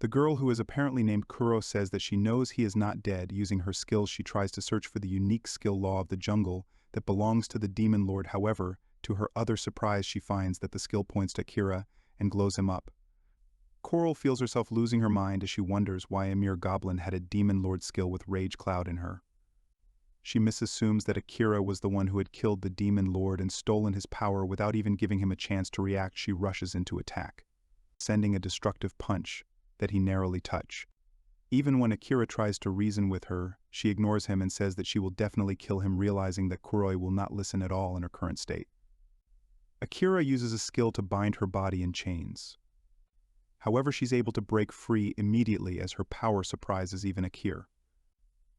[SPEAKER 1] The girl, who is apparently named Kuro, says that she knows he is not dead. Using her skills, she tries to search for the unique skill law of the jungle that belongs to the demon lord. However, to her utter surprise, she finds that the skill points to Akira and glows him up. Coral feels herself losing her mind as she wonders why a mere goblin had a demon lord skill with rage cloud in her. She misassumes that Akira was the one who had killed the demon lord and stolen his power without even giving him a chance to react. She rushes into attack, sending a destructive punch that he narrowly touched. Even when Akira tries to reason with her, she ignores him and says that she will definitely kill him, realizing that Kuroi will not listen at all in her current state. Akira uses a skill to bind her body in chains. However, she's able to break free immediately as her power surprises even Akira.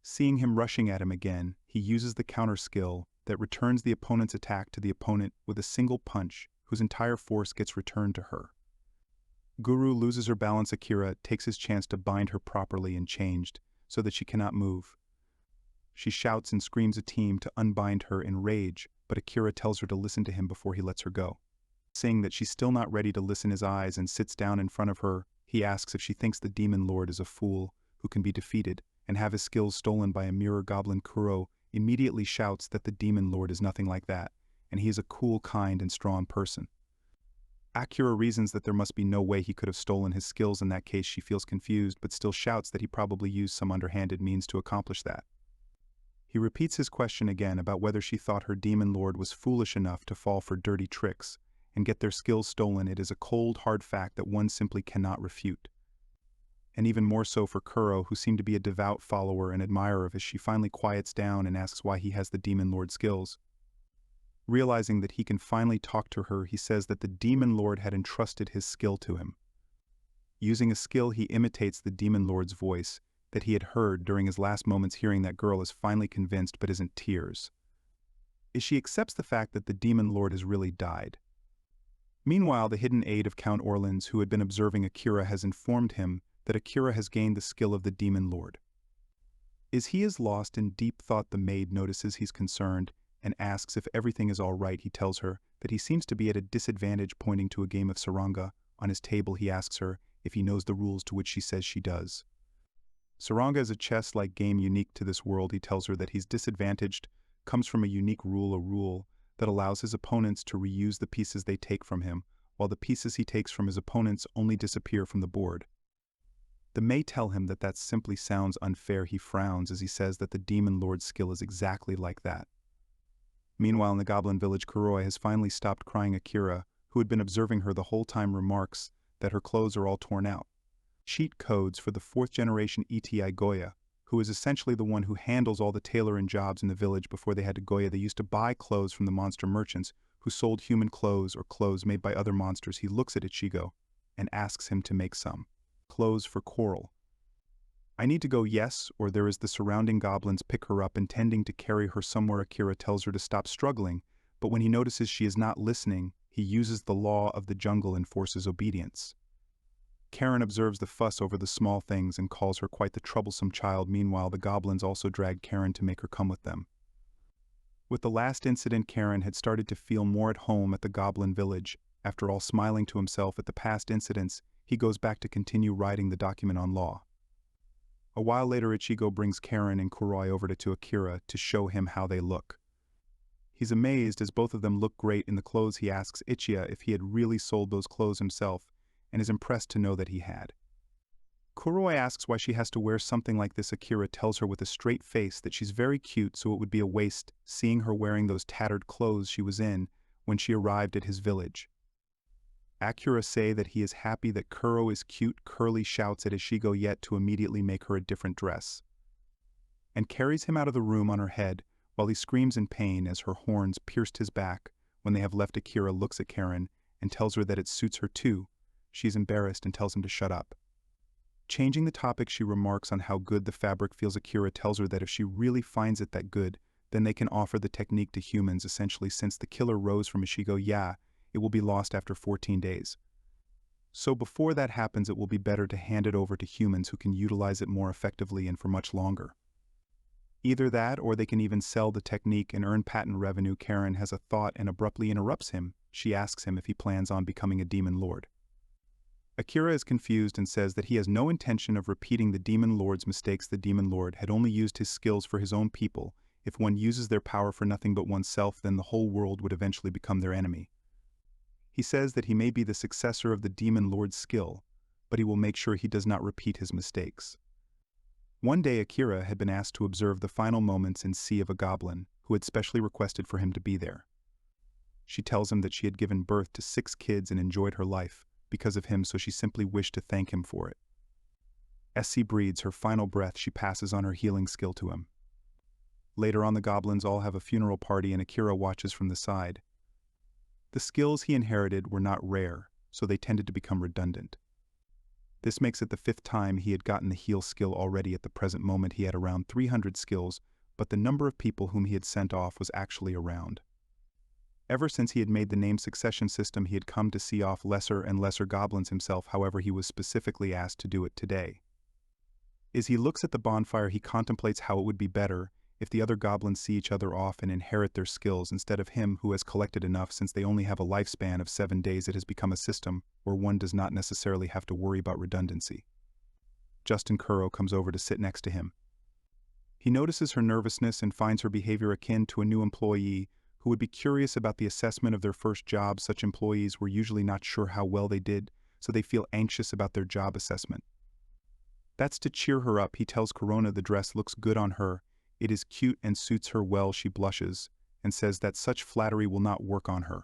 [SPEAKER 1] Seeing him rushing at him again, he uses the counter skill that returns the opponent's attack to the opponent with a single punch, whose entire force gets returned to her. Guru loses her balance. Akira takes his chance to bind her properly and changed so that she cannot move. She shouts and screams a team to unbind her in rage, but Akira tells her to listen to him before he lets her go. Saying that she's still not ready to listen his eyes and sits down in front of her, he asks if she thinks the demon lord is a fool who can be defeated and have his skills stolen by a mirror goblin. Kuro immediately shouts that the demon lord is nothing like that, and he is a cool, kind, and strong person. Akira reasons that there must be no way he could have stolen his skills. In that case, she feels confused, but still shouts that he probably used some underhanded means to accomplish that. He repeats his question again about whether she thought her demon lord was foolish enough to fall for dirty tricks and get their skills stolen. It is a cold, hard fact that one simply cannot refute. And even more so for Kuro, who seemed to be a devout follower and admirer of his. She finally quiets down and asks why he has the demon lord skills. Realizing that he can finally talk to her, he says that the demon lord had entrusted his skill to him. Using a skill, he imitates the demon lord's voice that he had heard during his last moments. Hearing that, girl is finally convinced but isn't tears, as she accepts the fact that the demon lord has really died. Meanwhile, the hidden aide of Count Orleans, who had been observing Akira, has informed him that Akira has gained the skill of the demon lord. As he is lost in deep thought, the maid notices he's concerned and asks if everything is all right. He tells her that he seems to be at a disadvantage, pointing to a game of saranga on his table. He asks her if he knows the rules, to which she says she does. Saranga is a chess-like game unique to this world. He tells her that he's disadvantaged comes from a unique rule, a rule that allows his opponents to reuse the pieces they take from him, while the pieces he takes from his opponents only disappear from the board. The May tell him that that simply sounds unfair. He frowns as he says that the Demon Lord's skill is exactly like that. Meanwhile, in the Goblin village, Kuroi has finally stopped crying. Akira, who had been observing her the whole time, remarks that her clothes are all torn out. Cheat codes for the 4th generation Echigoya, who is essentially the one who handles all the tailoring jobs in the village. Before they had to Goya, they used to buy clothes from the monster merchants who sold human clothes or clothes made by other monsters. He looks at Ichigo and asks him to make some clothes for Coral. I need to go, yes, or there is the surrounding goblins pick her up intending to carry her somewhere. Akira tells her to stop struggling, but when he notices she is not listening, he uses the law of the jungle and forces obedience. Karen observes the fuss over the small things and calls her quite the troublesome child. Meanwhile, the goblins also drag Karen to make her come with them. With the last incident, Karen had started to feel more at home at the goblin village. After all, smiling to himself at the past incidents, he goes back to continue writing the document on law. A while later, Ichigo brings Karen and Kuroi over to Akira to show him how they look. He's amazed as both of them look great in the clothes. He asks Ichigo if he had really sold those clothes himself, and is impressed to know that he had. Kuroi asks why she has to wear something like this. Akira tells her with a straight face that she's very cute, so it would be a waste seeing her wearing those tattered clothes she was in when she arrived at his village. Akira say that he is happy that Kuro is cute. Curly shouts at Ichigo yet to immediately make her a different dress, and carries him out of the room on her head while he screams in pain as her horns pierced his back. When they have left, Akira looks at Karen and tells her that it suits her too. She's embarrassed and tells him to shut up. Changing the topic, she remarks on how good the fabric feels. Akira tells her that if she really finds it that good, then they can offer the technique to humans. Essentially, since the killer rose from Ichigo, it will be lost after 14 days. So before that happens, it will be better to hand it over to humans who can utilize it more effectively and for much longer. Either that, or they can even sell the technique and earn patent revenue. Karen has a thought and abruptly interrupts him. She asks him if he plans on becoming a demon lord. Akira is confused and says that he has no intention of repeating the demon lord's mistakes. The demon lord had only used his skills for his own people. If one uses their power for nothing but oneself, then the whole world would eventually become their enemy. He says that he may be the successor of the demon lord's skill, but he will make sure he does not repeat his mistakes. One day, Akira had been asked to observe the final moments in Sea of a Goblin, who had specially requested for him to be there. She tells him that she had given birth to 6 kids and enjoyed her life because of him, so she simply wished to thank him for it. As she breathes her final breath, she passes on her healing skill to him. Later on, the goblins all have a funeral party and Akira watches from the side. The skills he inherited were not rare, so they tended to become redundant. This makes it the 5th time he had gotten the heal skill already. At the present moment, he had around 300 skills, but the number of people whom he had sent off was actually around. Ever since he had made the name succession system, he had come to see off lesser and lesser goblins himself. However, he was specifically asked to do it today. As he looks at the bonfire, he contemplates how it would be better if the other goblins see each other off and inherit their skills instead of him, who has collected enough. Since they only have a lifespan of 7 days, it has become a system where one does not necessarily have to worry about redundancy. Justin Kuro comes over to sit next to him. He notices her nervousness and finds her behavior akin to a new employee who would be curious about the assessment of their first job. Such employees were usually not sure how well they did, so they feel anxious about their job assessment. That's to cheer her up. He tells Corona the dress looks good on her. It is cute and suits her well. She blushes and says that such flattery will not work on her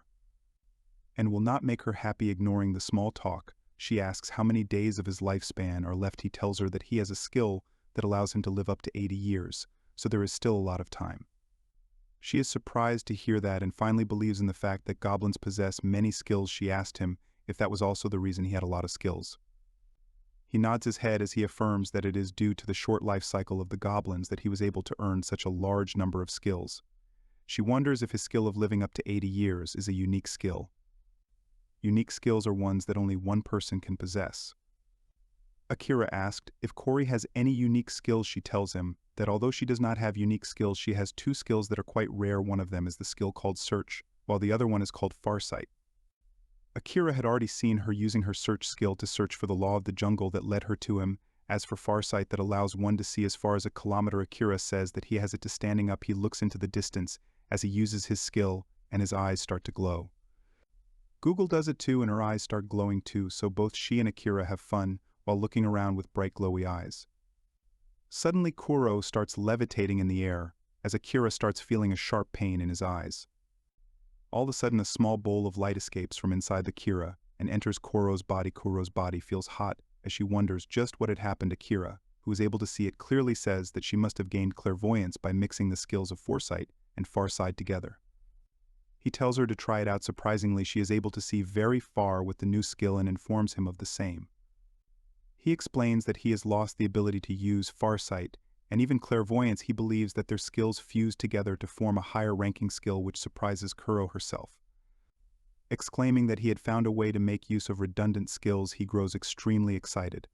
[SPEAKER 1] and will not make her happy. Ignoring the small talk, she asks how many days of his lifespan are left. He tells her that he has a skill that allows him to live up to 80 years, so there is still a lot of time. She is surprised to hear that and finally believes in the fact that goblins possess many skills. She asked him if that was also the reason he had a lot of skills. He nods his head as he affirms that it is due to the short life cycle of the goblins that he was able to earn such a large number of skills. She wonders if his skill of living up to 80 years is a unique skill. Unique skills are ones that only one person can possess. Akira asked if Kori has any unique skills. She tells him that although she does not have unique skills, she has 2 skills that are quite rare. One of them is the skill called Search, while the other one is called Farsight. Akira had already seen her using her search skill to search for the law of the jungle that led her to him. As for Farsight, that allows one to see as far as a kilometer. Akira says that he has it to standing up. He looks into the distance as he uses his skill and his eyes start to glow. Google does it too and her eyes start glowing too, so both she and Akira have fun while looking around with bright glowy eyes. Suddenly Kuro starts levitating in the air as Akira starts feeling a sharp pain in his eyes. All of a sudden a small bowl of light escapes from inside the Kira and enters Kuro's body. Kuro's body feels hot as she wonders just what had happened to Kira, who is able to see it clearly says that she must have gained clairvoyance by mixing the skills of foresight and farsight together. He tells her to try it out. Surprisingly, she is able to see very far with the new skill and informs him of the same. He explains that he has lost the ability to use farsight and even clairvoyance. He believes that their skills fuse together to form a higher ranking skill, which surprises Kuro herself. Exclaiming that he had found a way to make use of redundant skills, he grows extremely excited.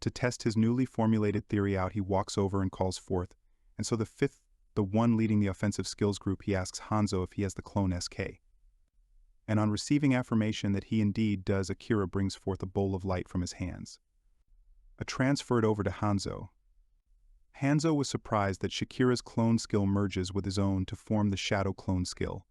[SPEAKER 1] To test his newly formulated theory out, he walks over and calls forth, and so the one leading the offensive skills group, he asks Hanzo if he has the clone SK. And on receiving affirmation that he indeed does, Akira brings forth a bowl of light from his hands. Transferred over to Hanzo. Hanzo was surprised that Shakira's clone skill merges with his own to form the shadow clone skill.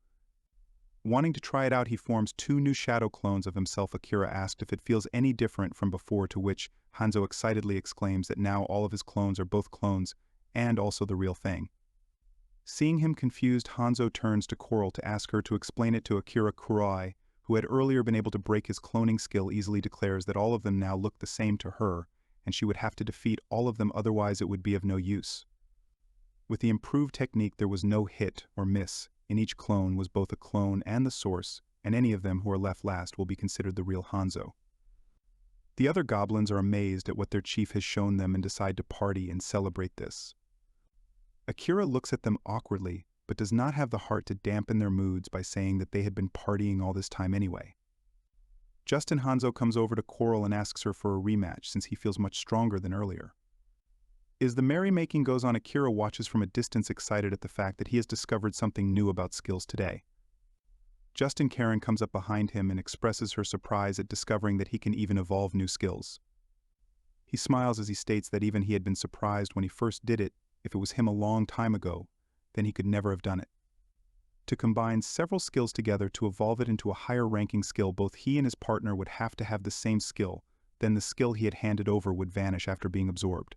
[SPEAKER 1] Wanting to try it out, he forms 2 new shadow clones of himself. Akira asked if it feels any different from before, to which Hanzo excitedly exclaims that now all of his clones are both clones and also the real thing. Seeing him confused, Hanzo turns to Coral to ask her to explain it to Akira. Kurai, who had earlier been able to break his cloning skill, easily declares that all of them now look the same to her, and she would have to defeat all of them, otherwise it would be of no use. With the improved technique, there was no hit or miss, and each clone was both a clone and the source, and any of them who are left last will be considered the real Hanzo. The other goblins are amazed at what their chief has shown them and decide to party and celebrate this. Akira looks at them awkwardly, but does not have the heart to dampen their moods by saying that they had been partying all this time anyway. Justin Hanzo comes over to Coral and asks her for a rematch since he feels much stronger than earlier. As the merrymaking goes on, Akira watches from a distance, excited at the fact that he has discovered something new about skills today. Justin Karen comes up behind him and expresses her surprise at discovering that he can even evolve new skills. He smiles as he states that even he had been surprised when he first did it. If it was him a long time ago, then he could never have done it. To combine several skills together to evolve it into a higher ranking skill, both he and his partner would have to have the same skill, then the skill he had handed over would vanish after being absorbed.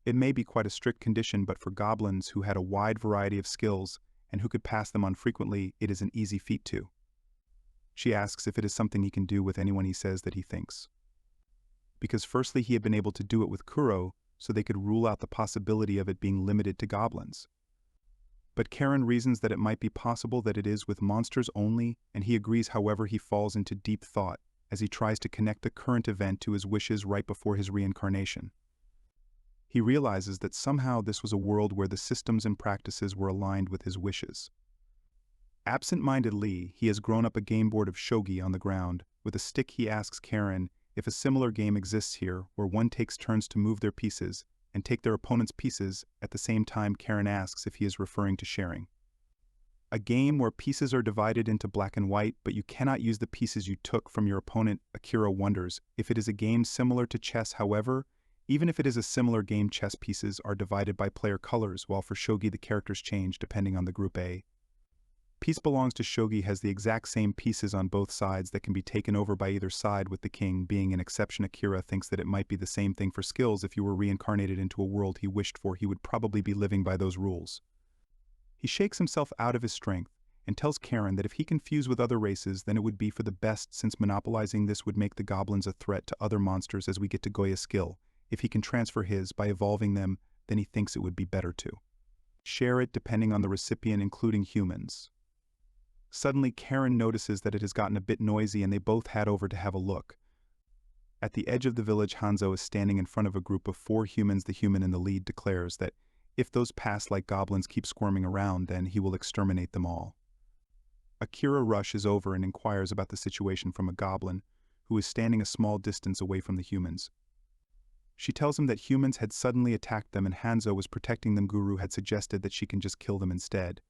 [SPEAKER 1] It may be quite a strict condition, but for goblins who had a wide variety of skills and who could pass them on frequently, it is an easy feat too. She asks if it is something he can do with anyone. He says that he thinks. Because firstly he had been able to do it with Kuro, so they could rule out the possibility of it being limited to goblins. But Karen reasons that it might be possible that it is with monsters only, and he agrees. However, he falls into deep thought as he tries to connect the current event to his wishes right before his reincarnation. He realizes that somehow this was a world where the systems and practices were aligned with his wishes. Absent-mindedly, he has grown up a game board of shogi on the ground. With a stick, he asks Karen if a similar game exists here, where one takes turns to move their pieces and take their opponent's pieces. At the same time, Karen asks if he is referring to sharing. A game where pieces are divided into black and white, but you cannot use the pieces you took from your opponent. Akira wonders if it is a game similar to chess. However, even if it is a similar game, chess pieces are divided by player colors, while for shogi the characters change depending on the group. A piece belongs to shogi has the exact same pieces on both sides that can be taken over by either side, with the king being an exception. Akira thinks that it might be the same thing for skills. If you were reincarnated into a world he wished for, he would probably be living by those rules. He shakes himself out of his strength and tells Karen that if he can fuse with other races, then it would be for the best, since monopolizing this would make the goblins a threat to other monsters. As we get to Goya's skill, if he can transfer his by evolving them, then he thinks it would be better to share it depending on the recipient, including humans. Suddenly, Karen notices that it has gotten a bit noisy and they both head over to have a look. At the edge of the village, Hanzo is standing in front of a group of 4 humans. The human in the lead declares that if those past-like goblins keep squirming around, then he will exterminate them all. Akira rushes over and inquires about the situation from a goblin who is standing a small distance away from the humans. She tells him that humans had suddenly attacked them and Hanzo was protecting them. Guru had suggested that she can just kill them instead.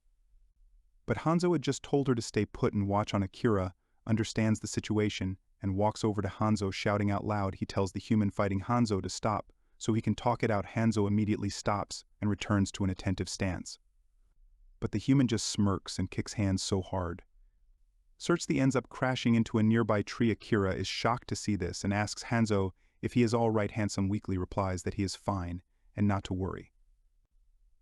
[SPEAKER 1] But Hanzo had just told her to stay put and watch on. Akira understands the situation and walks over to Hanzo, shouting out loud. He tells the human fighting Hanzo to stop so he can talk it out. Hanzo immediately stops and returns to an attentive stance. But the human just smirks and kicks hands so hard. Search ends up crashing into a nearby tree. Akira is shocked to see this and asks Hanzo if he is all right. Handsome weakly replies that he is fine and not to worry.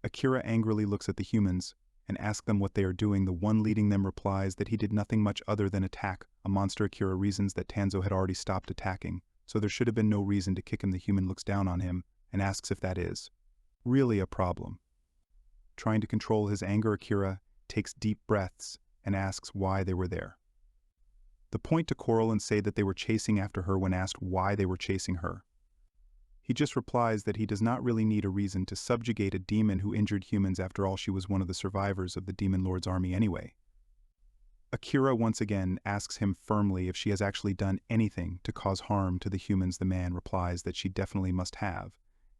[SPEAKER 1] Akira angrily looks at the humans and asks them what they are doing. The one leading them replies that he did nothing much other than attack a monster. Akira reasons that Hanzo had already stopped attacking, so there should have been no reason to kick him. The human looks down on him and asks if that is really a problem. Trying to control his anger, Akira takes deep breaths and asks why they were there. They point to Coral and say that they were chasing after her. When asked why they were chasing her, he just replies that he does not really need a reason to subjugate a demon who injured humans. After all, she was one of the survivors of the Demon Lord's army anyway. Akira once again asks him firmly if she has actually done anything to cause harm to the humans. The man replies that she definitely must have,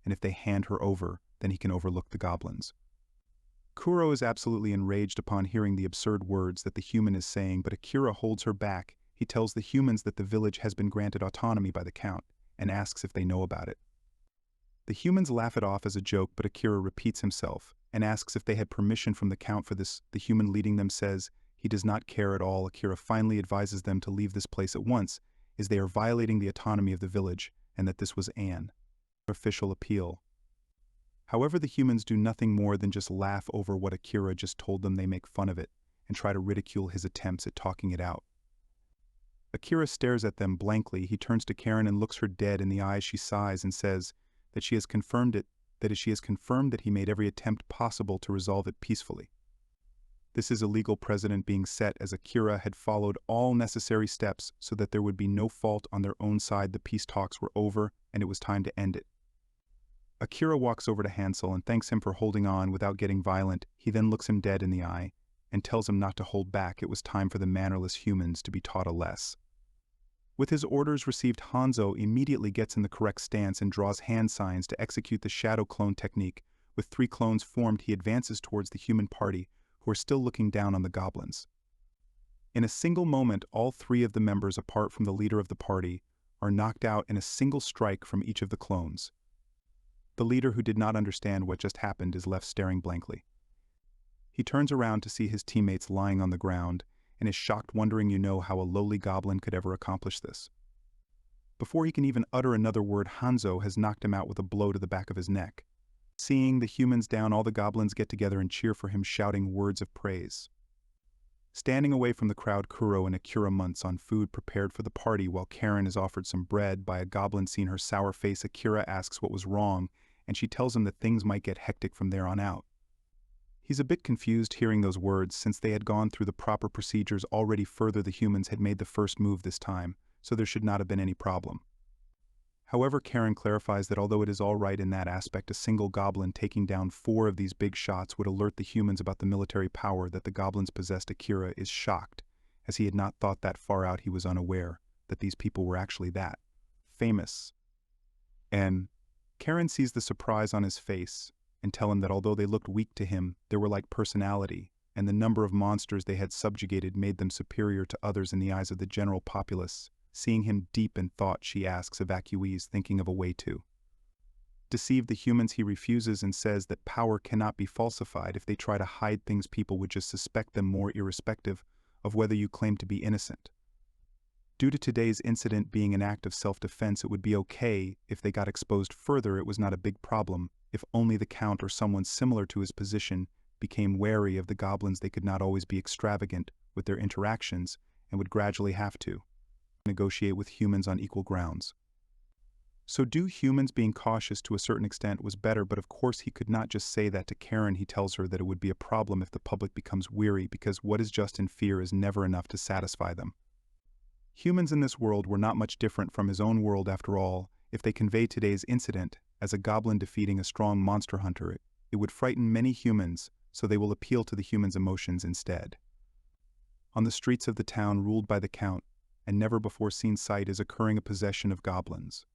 [SPEAKER 1] and if they hand her over, then he can overlook the goblins. Kuro is absolutely enraged upon hearing the absurd words that the human is saying, but Akira holds her back. He tells the humans that the village has been granted autonomy by the Count and asks if they know about it. The humans laugh it off as a joke, but Akira repeats himself and asks if they had permission from the Count for this. The human leading them says he does not care at all. Akira finally advises them to leave this place at once, as they are violating the autonomy of the village and that this was an official appeal. However, the humans do nothing more than just laugh over what Akira just told them. They make fun of it and try to ridicule his attempts at talking it out. Akira stares at them blankly. He turns to Karen and looks her dead in the eyes. She sighs and says that she has confirmed that he made every attempt possible to resolve it peacefully. This is a legal precedent being set, as Akira had followed all necessary steps so that there would be no fault on their own side. The peace talks were over and it was time to end it. Akira walks over to Hansel and thanks him for holding on without getting violent. He then looks him dead in the eye and tells him not to hold back. It was time for the mannerless humans to be taught a lesson. With his orders received, Hanzo immediately gets in the correct stance and draws hand signs to execute the shadow clone technique. With 3 clones formed, he advances towards the human party, who are still looking down on the goblins. In a single moment, all 3 of the members, apart from the leader of the party, are knocked out in a single strike from each of the clones. The leader, who did not understand what just happened, is left staring blankly. He turns around to see his teammates lying on the ground and is shocked, wondering how a lowly goblin could ever accomplish this. Before he can even utter another word, Hanzo has knocked him out with a blow to the back of his neck. Seeing the humans down, all the goblins get together and cheer for him, shouting words of praise. Standing away from the crowd, Kuro and Akira munch on food prepared for the party, while Karen is offered some bread by a goblin. Seeing her sour face, Akira asks what was wrong, and she tells him that things might get hectic from there on out. He's a bit confused hearing those words, since they had gone through the proper procedures already. Further, the humans had made the first move this time, so there should not have been any problem. However, Karen clarifies that although it is all right in that aspect, a single goblin taking down 4 of these big shots would alert the humans about the military power that the goblins possessed. Akira is shocked, as he had not thought that far out. He was unaware that these people were actually that famous. And Karen sees the surprise on his face and tell him that although they looked weak to him, they were like personality, and the number of monsters they had subjugated made them superior to others in the eyes of the general populace. Seeing him deep in thought, she asks evacuees, thinking of a way to deceive the humans. He refuses and says that power cannot be falsified. If they try to hide things, people would just suspect them more, irrespective of whether you claim to be innocent. Due to today's incident being an act of self-defense, it would be okay if they got exposed further. It was not a big problem. If only the Count or someone similar to his position became wary of the goblins, they could not always be extravagant with their interactions and would gradually have to negotiate with humans on equal grounds. So humans being cautious to a certain extent was better, but of course he could not just say that to Karen. He tells her that it would be a problem if the public becomes weary, because what is just in fear is never enough to satisfy them. Humans in this world were not much different from his own world after all. If they convey today's incident as a goblin defeating a strong monster hunter, it would frighten many humans, so they will appeal to the humans' emotions instead. On the streets of the town ruled by the Count, and never before seen sight is occurring a possession of goblins.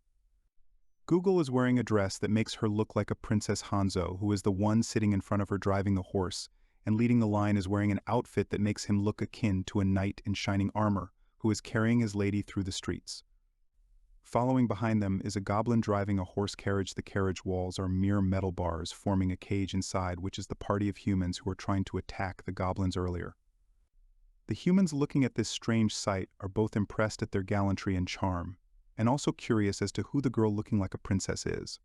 [SPEAKER 1] Google is wearing a dress that makes her look like a Princess. Hanzo, who is the one sitting in front of her driving the horse and leading the line, is wearing an outfit that makes him look akin to a knight in shining armor, who is carrying his lady through the streets. Following behind them is a goblin driving a horse carriage. The carriage walls are mere metal bars forming a cage inside, which is the party of humans who are trying to attack the goblins earlier. The humans looking at this strange sight are both impressed at their gallantry and charm, and also curious as to who the girl looking like a princess is.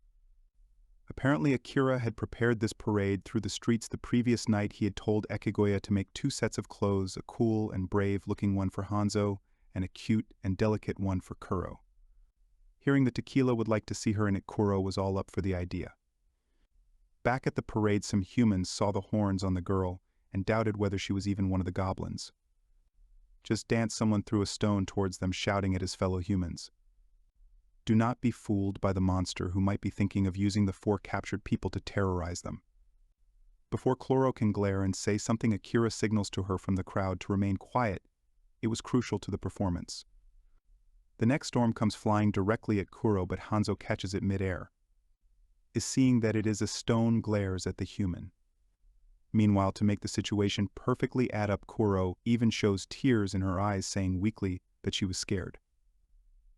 [SPEAKER 1] Apparently Akira had prepared this parade through the streets the previous night. He had told Echigoya to make 2 sets of clothes, a cool and brave-looking one for Hanzo, and a cute and delicate one for Kuro. Hearing that Tequila would like to see her in it, Kuro was all up for the idea. Back at the parade, some humans saw the horns on the girl and doubted whether she was even one of the goblins. Just Dance someone threw a stone towards them, shouting at his fellow humans. Do not be fooled by the monster who might be thinking of using the 4 captured people to terrorize them. Before Chloro can glare and say something, Akira signals to her from the crowd to remain quiet. It was crucial to the performance. The next storm comes flying directly at Kuro, but Hanzo catches it mid-air. Seeing that it is a stone, glares at the human. Meanwhile, to make the situation perfectly add up, Kuro even shows tears in her eyes, saying weakly that she was scared.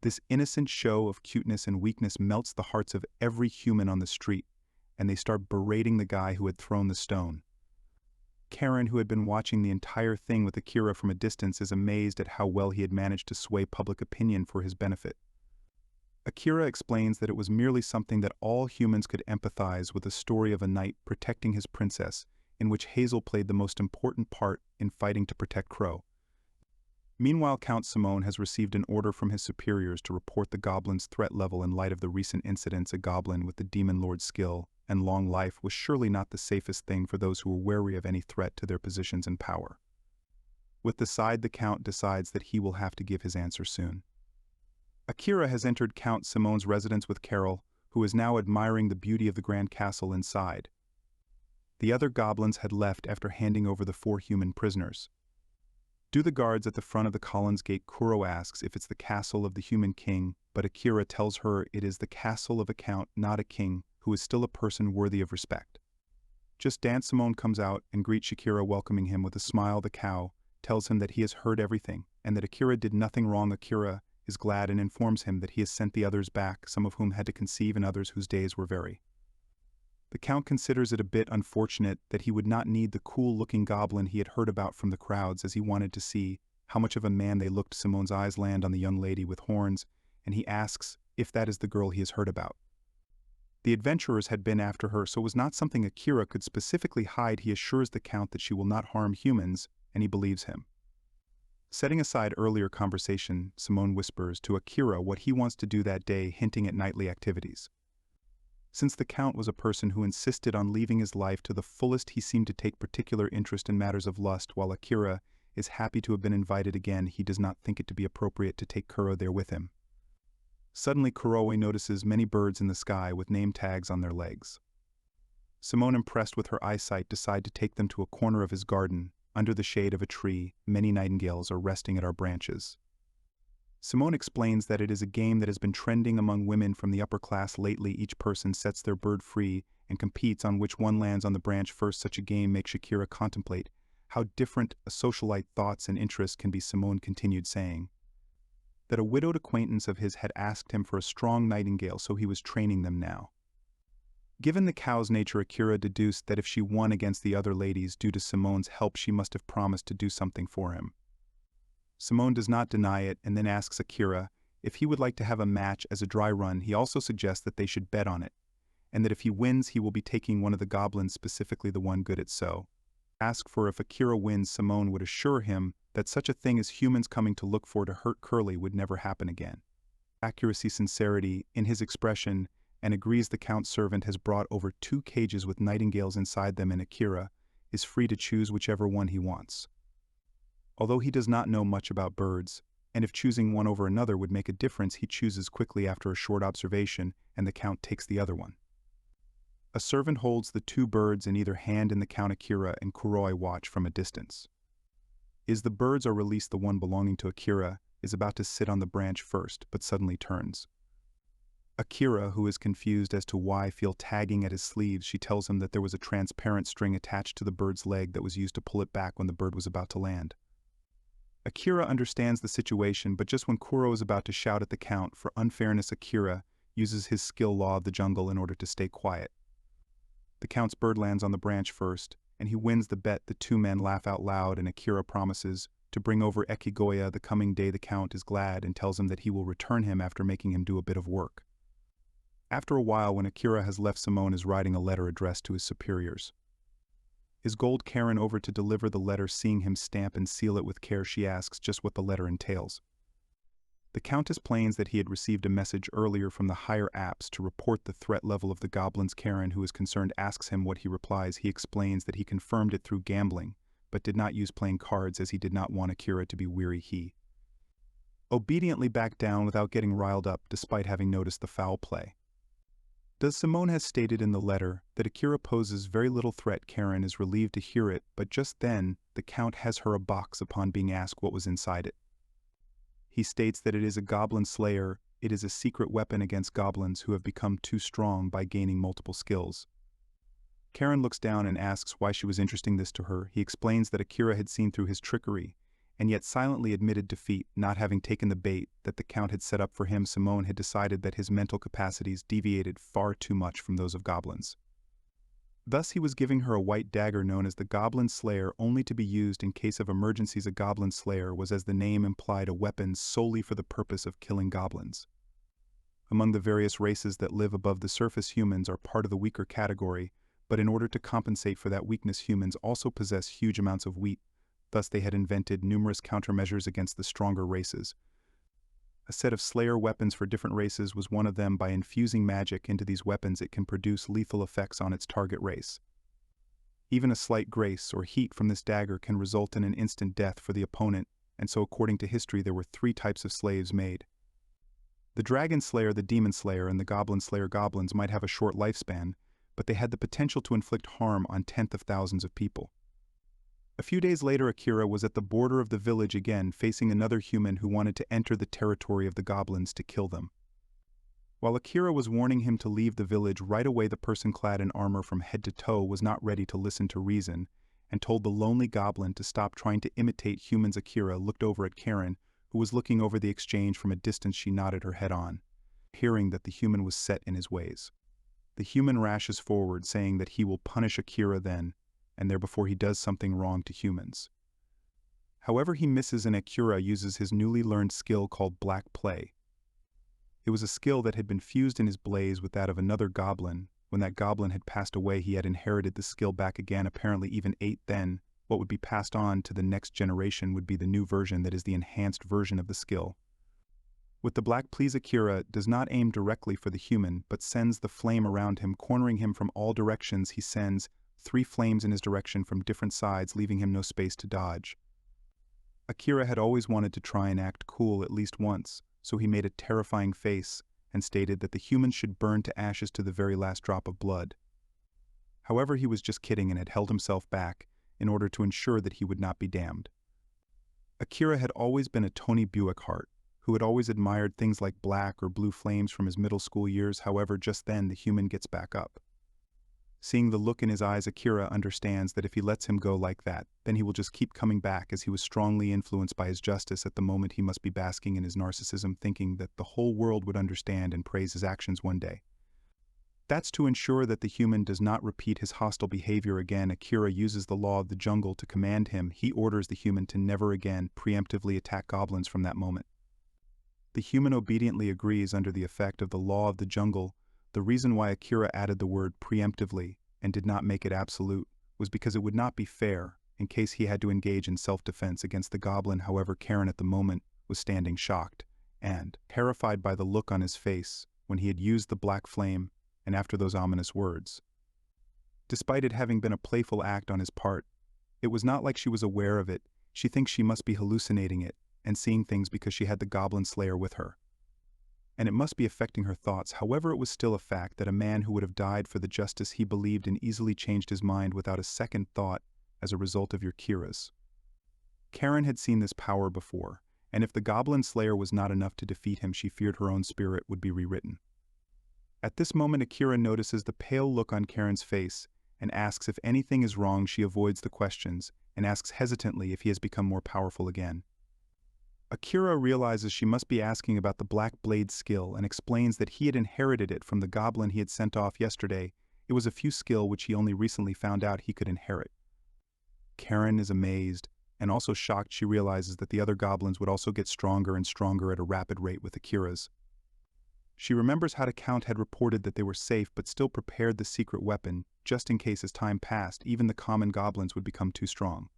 [SPEAKER 1] This innocent show of cuteness and weakness melts the hearts of every human on the street, and they start berating the guy who had thrown the stone. Karen, who had been watching the entire thing with Akira from a distance, is amazed at how well he had managed to sway public opinion for his benefit. Akira explains that it was merely something that all humans could empathize with, a story of a knight protecting his princess, in which Hazel played the most important part in fighting to protect Crow. Meanwhile, Count Simone has received an order from his superiors to report the goblin's threat level in light of the recent incidents. A goblin with the demon lord's skill and long life was surely not the safest thing for those who were wary of any threat to their positions and power. With the side, the Count decides that he will have to give his answer soon. Akira has entered Count Simone's residence with Carol, who is now admiring the beauty of the grand castle inside. The other goblins had left after handing over the 4 human prisoners. Do the guards at the front of the Collins Gate? Kuro asks if it's the castle of the human king, but Akira tells her it is the castle of a count, not a king, who is still a person worthy of respect. Just Dance Simone comes out and greets Akira, welcoming him with a smile. The cow tells him that he has heard everything, and that Akira did nothing wrong. Akira is glad and informs him that he has sent the others back, some of whom had to conceive and others whose days were very. The Count considers it a bit unfortunate that he would not need the cool-looking goblin he had heard about from the crowds, as he wanted to see how much of a man they looked. Simone's eyes land on the young lady with horns, and he asks if that is the girl he has heard about. The adventurers had been after her, so it was not something Akira could specifically hide. He assures the Count that she will not harm humans, and he believes him. Setting aside earlier conversation, Simone whispers to Akira what he wants to do that day, hinting at nightly activities. Since the Count was a person who insisted on leaving his life to the fullest, he seemed to take particular interest in matters of lust. While Akira is happy to have been invited again, he does not think it to be appropriate to take Kuro there with him. Suddenly, Kuroe notices many birds in the sky with name tags on their legs. Simone, impressed with her eyesight, decides to take them to a corner of his garden. Under the shade of a tree, many nightingales are resting at our branches. Simone explains that it is a game that has been trending among women from the upper class lately. Each person sets their bird free and competes on which one lands on the branch first. Such a game makes Akira contemplate how different a socialite thoughts and interests can be. Simone continued, saying that a widowed acquaintance of his had asked him for a strong nightingale, so he was training them now. Given the cow's nature, Akira deduced that if she won against the other ladies due to Simone's help, she must have promised to do something for him. Simone does not deny it and then asks Akira if he would like to have a match as a dry run. He also suggests that they should bet on it, and that if he wins he will be taking one of the goblins, specifically the one good at so. Ask for if Akira wins, Simone would assure him that such a thing as humans coming to look for to hurt Curly would never happen again. Accuracy, sincerity in his expression, and agrees the Count's servant has brought over 2 cages with nightingales inside them, and Akira is free to choose whichever one he wants. Although he does not know much about birds, and if choosing one over another would make a difference, he chooses quickly after a short observation, and the Count takes the other one. A servant holds the 2 birds in either hand, and the Count, Akira, and Kuroi watch from a distance. As the birds are released, the one belonging to Akira is about to sit on the branch first, but suddenly turns. Akira, who is confused as to why, feel tagging at his sleeves. She tells him that there was a transparent string attached to the bird's leg that was used to pull it back when the bird was about to land. Akira understands the situation, but just when Kuro is about to shout at the Count for unfairness, Akira uses his skill law of the jungle in order to stay quiet. The Count's bird lands on the branch first, and he wins the bet. The 2 men laugh out loud, and Akira promises to bring over Echigoya the coming day. The Count is glad and tells him that he will return him after making him do a bit of work. After a while, when Akira has left, Simone is writing a letter addressed to his superiors. Is Gold Karen over to deliver the letter? Seeing him stamp and seal it with care, she asks just what the letter entails. The Count explains that he had received a message earlier from the higher apps to report the threat level of the goblins. Karen, who is concerned, asks him what he replies. He explains that he confirmed it through gambling, but did not use playing cards as he did not want Akira to be weary. He obediently backed down without getting riled up despite having noticed the foul play. Simone has stated in the letter that Akira poses very little threat. Karen is relieved to hear it, but just then the Count has her a box upon being asked what was inside it. He states that it is a goblin slayer. It is a secret weapon against goblins who have become too strong by gaining multiple skills. Karen looks down and asks why she was entrusting this to her. He explains that Akira had seen through his trickery, and yet silently admitted defeat, not having taken the bait that the Count had set up for him. Simone had decided that his mental capacities deviated far too much from those of goblins. Thus he was giving her a white dagger known as the Goblin Slayer, only to be used in case of emergencies. A Goblin Slayer was, as the name implied, a weapon solely for the purpose of killing goblins. Among the various races that live above the surface, humans are part of the weaker category, but in order to compensate for that weakness, humans also possess huge amounts of wheat. Thus they had invented numerous countermeasures against the stronger races. A set of slayer weapons for different races was one of them. By infusing magic into these weapons, it can produce lethal effects on its target race. Even a slight grace or heat from this dagger can result in an instant death for the opponent, and so according to history there were 3 types of slaves made. The Dragon Slayer, the Demon Slayer, and the Goblin Slayer. Goblins might have a short lifespan, but they had the potential to inflict harm on tenth of thousands of people. A few days later, Akira was at the border of the village again, facing another human who wanted to enter the territory of the goblins to kill them. While Akira was warning him to leave the village right away, the person clad in armor from head to toe was not ready to listen to reason, and told the lonely goblin to stop trying to imitate humans. Akira looked over at Karen, who was looking over the exchange from a distance. She nodded her head on, hearing that the human was set in his ways. The human rashes forward, saying that he will punish Akira then and there before he does something wrong to humans. However, he misses, and Akira uses his newly learned skill called Black Play. It was a skill that had been fused in his blaze with that of another goblin. When that goblin had passed away, he had inherited the skill back again, apparently even 8. Then, what would be passed on to the next generation would be the new version, that is the enhanced version of the skill. With the Black Please, Akira does not aim directly for the human, but sends the flame around him, cornering him from all directions. He sends 3 flames in his direction from different sides, leaving him no space to dodge. Akira had always wanted to try and act cool at least once, so he made a terrifying face and stated that the humans should burn to ashes to the very last drop of blood. However, he was just kidding and had held himself back in order to ensure that he would not be damned. Akira had always been a Tony Buick heart, who had always admired things like black or blue flames from his middle school years. However, just then the human gets back up. Seeing the look in his eyes, Akira understands that if he lets him go like that, then he will just keep coming back, as he was strongly influenced by his justice. At the moment, he must be basking in his narcissism, thinking that the whole world would understand and praise his actions one day. That's to ensure that the human does not repeat his hostile behavior again. Akira uses the law of the jungle to command him. He orders the human to never again preemptively attack goblins from that moment. The human obediently agrees under the effect of the law of the jungle. The reason why Akira added the word preemptively and did not make it absolute was because it would not be fair in case he had to engage in self-defense against the goblin. However, Karen at the moment was standing shocked and terrified by the look on his face when he had used the black flame and after those ominous words. Despite it having been a playful act on his part, it was not like she was aware of it. She thinks she must be hallucinating it and seeing things because she had the Goblin Slayer with her, and it must be affecting her thoughts. However, it was still a fact that a man who would have died for the justice he believed in easily changed his mind without a second thought as a result of Akira's. Karen had seen this power before, and if the Goblin Slayer was not enough to defeat him, she feared her own spirit would be rewritten. At this moment, Akira notices the pale look on Karen's face and asks if anything is wrong. She avoids the questions and asks hesitantly if he has become more powerful again. Akira realizes she must be asking about the Black Blade skill and explains that he had inherited it from the goblin he had sent off yesterday. It was a few skill which he only recently found out he could inherit. Karen is amazed and also shocked she realizes that the other goblins would also get stronger and stronger at a rapid rate with Akira's. She remembers how the Count had reported that they were safe but still prepared the secret weapon, just in case as time passed even the common goblins would become too strong.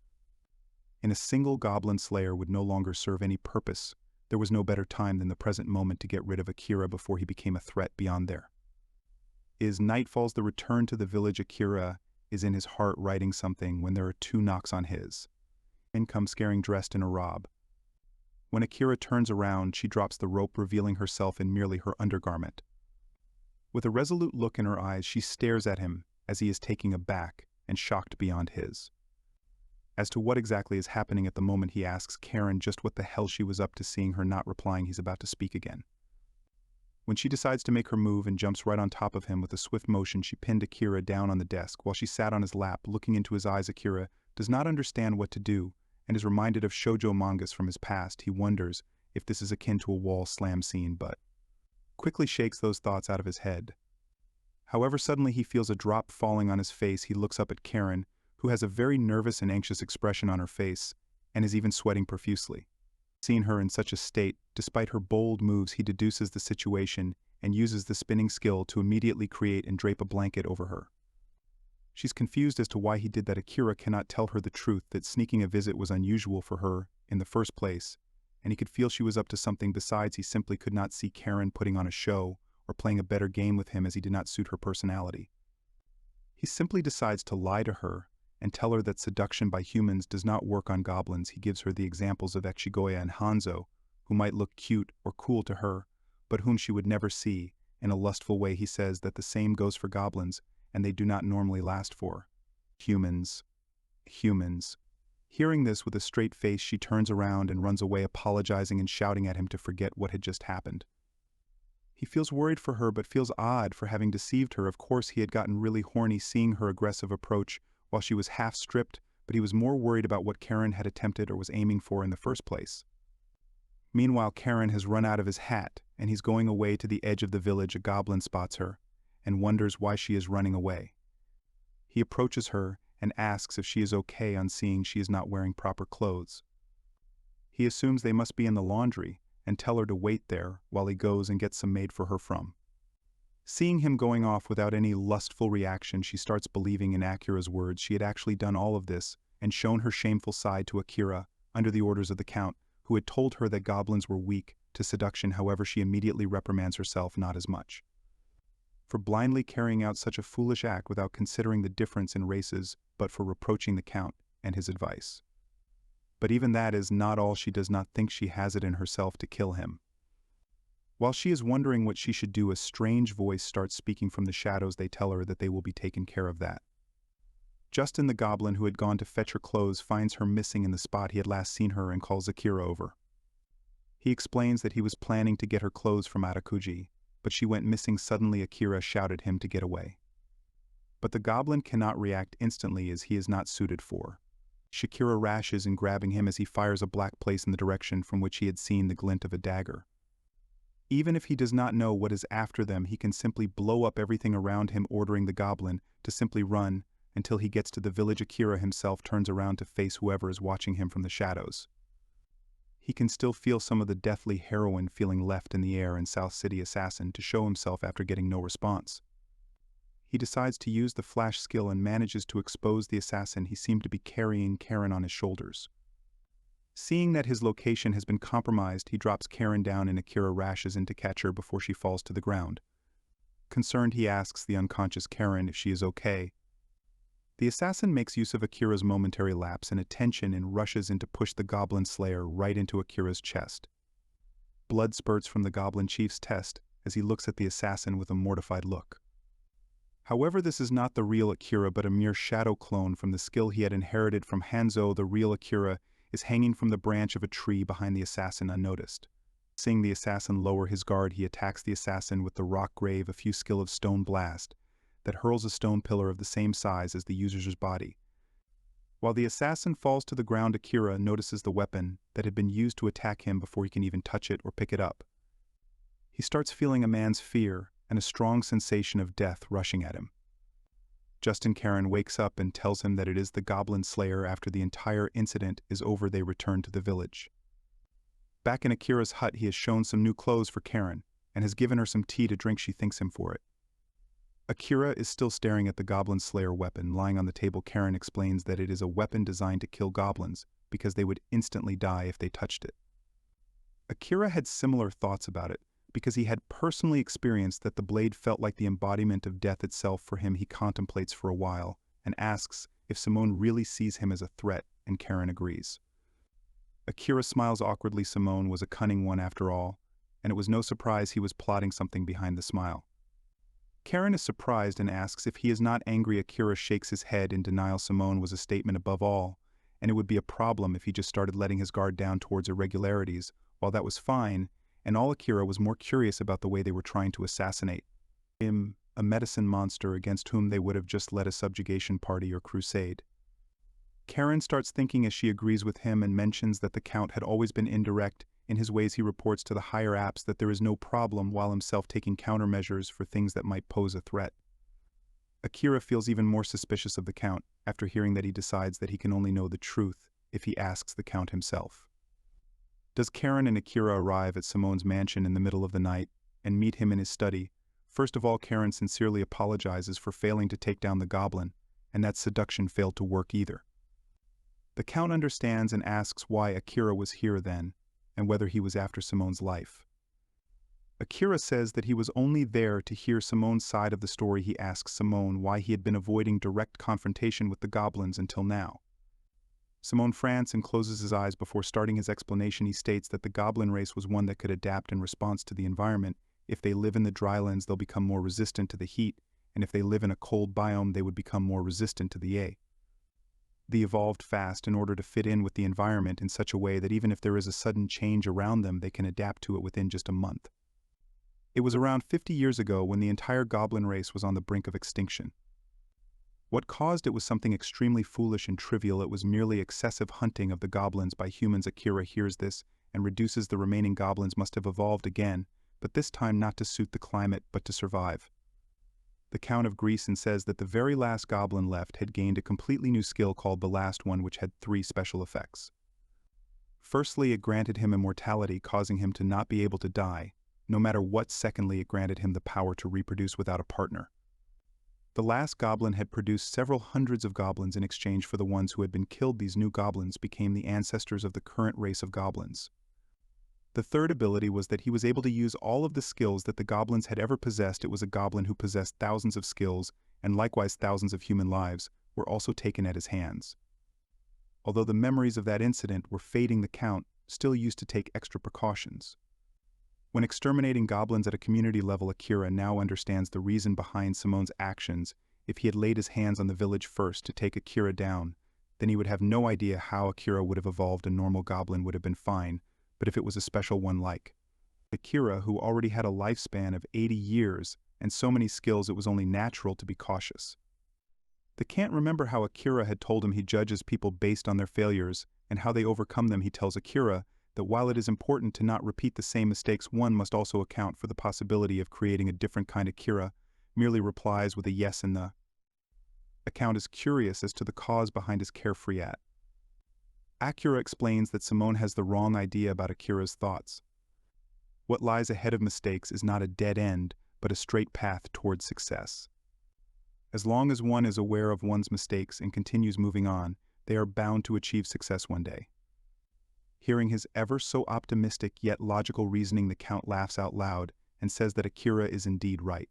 [SPEAKER 1] In a single goblin slayer would no longer serve any purpose. There was no better time than the present moment to get rid of Akira before he became a threat beyond there. Is nightfalls the return to the village. Akira is in his heart writing something when there are two knocks on his. In comes Scaring dressed in a robe. When Akira turns around, she drops the rope, revealing herself in merely her undergarment. With a resolute look in her eyes, she stares at him as he is taken aback and shocked beyond his. As to what exactly is happening at the moment, he asks Karen just what the hell she was up to. Seeing her not replying, he's about to speak again. When she decides to make her move and jumps right on top of him with a swift motion, she pinned Akira down on the desk while she sat on his lap, looking into his eyes. Akira does not understand what to do and is reminded of shoujo mangas from his past. He wonders if this is akin to a wall slam scene, but quickly shakes those thoughts out of his head. However, suddenly he feels a drop falling on his face. He looks up at Karen, who has a very nervous and anxious expression on her face and is even sweating profusely. Seeing her in such a state, despite her bold moves, he deduces the situation and uses the spinning skill to immediately create and drape a blanket over her. She's confused as to why he did that. Akira cannot tell her the truth, that sneaking a visit was unusual for her in the first place, and he could feel she was up to something. Besides, he simply could not see Karen putting on a show or playing a better game with him, as he did not suit her personality. He simply decides to lie to her and tell her that seduction by humans does not work on goblins. He gives her the examples of Echigoya and Hanzo, who might look cute or cool to her, but whom she would never see. In a lustful way, he says that the same goes for goblins, and they do not normally last for humans. Hearing this with a straight face, she turns around and runs away, apologizing and shouting at him to forget what had just happened. He feels worried for her, but feels odd for having deceived her. Of course, he had gotten really horny seeing her aggressive approach while she was half stripped, but he was more worried about what Karen had attempted or was aiming for in the first place. Meanwhile, Karen has run out of his hat, and he's going away to the edge of the village. A goblin spots her and wonders why she is running away. He approaches her and asks if she is okay on seeing she is not wearing proper clothes. He assumes they must be in the laundry and tell her to wait there while he goes and gets some made for her from. Seeing him going off without any lustful reaction, she starts believing in Akira's words. She had actually done all of this and shown her shameful side to Akira under the orders of the Count, who had told her that goblins were weak to seduction. However, she immediately reprimands herself not as much for blindly carrying out such a foolish act without considering the difference in races, but for reproaching the Count and his advice. But even that is not all. She does not think she has it in herself to kill him. While she is wondering what she should do, a strange voice starts speaking from the shadows. They tell her that they will be taken care of that. Justin, the goblin who had gone to fetch her clothes, finds her missing in the spot he had last seen her and calls Akira over. He explains that he was planning to get her clothes from Atakuji, but she went missing suddenly. Akira shouted him to get away. But the goblin cannot react instantly, as he is not suited for. Shakira rashes in grabbing him as he fires a black place in the direction from which he had seen the glint of a dagger. Even if he does not know what is after them, he can simply blow up everything around him, ordering the goblin to simply run until he gets to the village. Akira himself turns around to face whoever is watching him from the shadows. He can still feel some of the deathly heroin feeling left in the air in South City Assassin to show himself after getting no response. He decides to use the flash skill and manages to expose the assassin. He seemed to be carrying Karen on his shoulders. Seeing that his location has been compromised, he drops Karen down and Akira rashes in to catch her before she falls to the ground. Concerned, he asks the unconscious Karen if she is okay. The assassin makes use of Akira's momentary lapse and attention and rushes in to push the goblin slayer right into Akira's chest. Blood spurts from the goblin chief's chest as he looks at the assassin with a mortified look. However, this is not the real Akira, but a mere shadow clone from the skill he had inherited from Hanzo. The real Akira is hanging from the branch of a tree behind the assassin unnoticed. Seeing the assassin lower his guard, he attacks the assassin with the rock grave, a few skill of stone blast, that hurls a stone pillar of the same size as the user's body. While the assassin falls to the ground, Akira notices the weapon that had been used to attack him before he can even touch it or pick it up. He starts feeling a man's fear and a strong sensation of death rushing at him. Justin Karen wakes up and tells him that it is the Goblin Slayer. After the entire incident is over, they return to the village. Back in Akira's hut, he has shown some new clothes for Karen and has given her some tea to drink. She thanks him for it. Akira is still staring at the Goblin Slayer weapon lying on the table. Karen explains that it is a weapon designed to kill goblins because they would instantly die if they touched it. Akira had similar thoughts about it because he had personally experienced that the blade felt like the embodiment of death itself for him. He contemplates for a while and asks if Simone really sees him as a threat, and Karen agrees. Akira smiles awkwardly. Simone was a cunning one after all, and it was no surprise he was plotting something behind the smile. Karen is surprised and asks if he is not angry. Akira shakes his head in denial. Simone was a statement above all, and it would be a problem if he just started letting his guard down towards irregularities. While that was fine, and all Akira was more curious about the way they were trying to assassinate him, a medicine monster against whom they would have just led a subjugation party or crusade. Karen starts thinking as she agrees with him and mentions that the Count had always been indirect in his ways. He reports to the higher apps that there is no problem while himself taking countermeasures for things that might pose a threat. Akira feels even more suspicious of the Count after hearing that. He decides that he can only know the truth if he asks the Count himself. Does Karen and Akira arrive at Simone's mansion in the middle of the night and meet him in his study? First of all, Karen sincerely apologizes for failing to take down the goblin, and that seduction failed to work either. The Count understands and asks why Akira was here then, and whether he was after Simone's life. Akira says that he was only there to hear Simone's side of the story. He asks Simone why he had been avoiding direct confrontation with the goblins until now. Simone frowns and closes his eyes before starting his explanation. He states that the goblin race was one that could adapt in response to the environment. If they live in the drylands, they'll become more resistant to the heat, and if they live in a cold biome, they would become more resistant to the air. They evolved fast in order to fit in with the environment in such a way that even if there is a sudden change around them, they can adapt to it within just a month. It was around 50 years ago when the entire goblin race was on the brink of extinction. What caused it was something extremely foolish and trivial. It was merely excessive hunting of the goblins by humans. Akira hears this and reduces the remaining goblins must have evolved again, but this time not to suit the climate but to survive. The Count of Greece and says that the very last goblin left had gained a completely new skill called the Last One, which had 3 special effects. Firstly, it granted him immortality, causing him to not be able to die, no matter what. Secondly, it granted him the power to reproduce without a partner. The last goblin had produced several hundreds of goblins in exchange for the ones who had been killed. These new goblins became the ancestors of the current race of goblins. The third ability was that he was able to use all of the skills that the goblins had ever possessed. It was a goblin who possessed thousands of skills, and likewise thousands of human lives were also taken at his hands. Although the memories of that incident were fading, the Count still used to take extra precautions. When exterminating goblins at a community level, Akira now understands the reason behind Simone's actions. If he had laid his hands on the village first to take Akira down, then he would have no idea how Akira would have evolved. A normal goblin would have been fine, but if it was a special one like Akira, who already had a lifespan of 80 years and so many skills, it was only natural to be cautious. The Count remember how Akira had told him he judges people based on their failures and how they overcome them. He tells Akira that while it is important to not repeat the same mistakes, one must also account for the possibility of creating a different kind. Akira merely replies with a yes, and the Count is curious as to the cause behind his carefree at. Akira explains that Simone has the wrong idea about Akira's thoughts. What lies ahead of mistakes is not a dead end, but a straight path towards success. As long as one is aware of one's mistakes and continues moving on, they are bound to achieve success one day. Hearing his ever so optimistic yet logical reasoning, the Count laughs out loud and says that Akira is indeed right.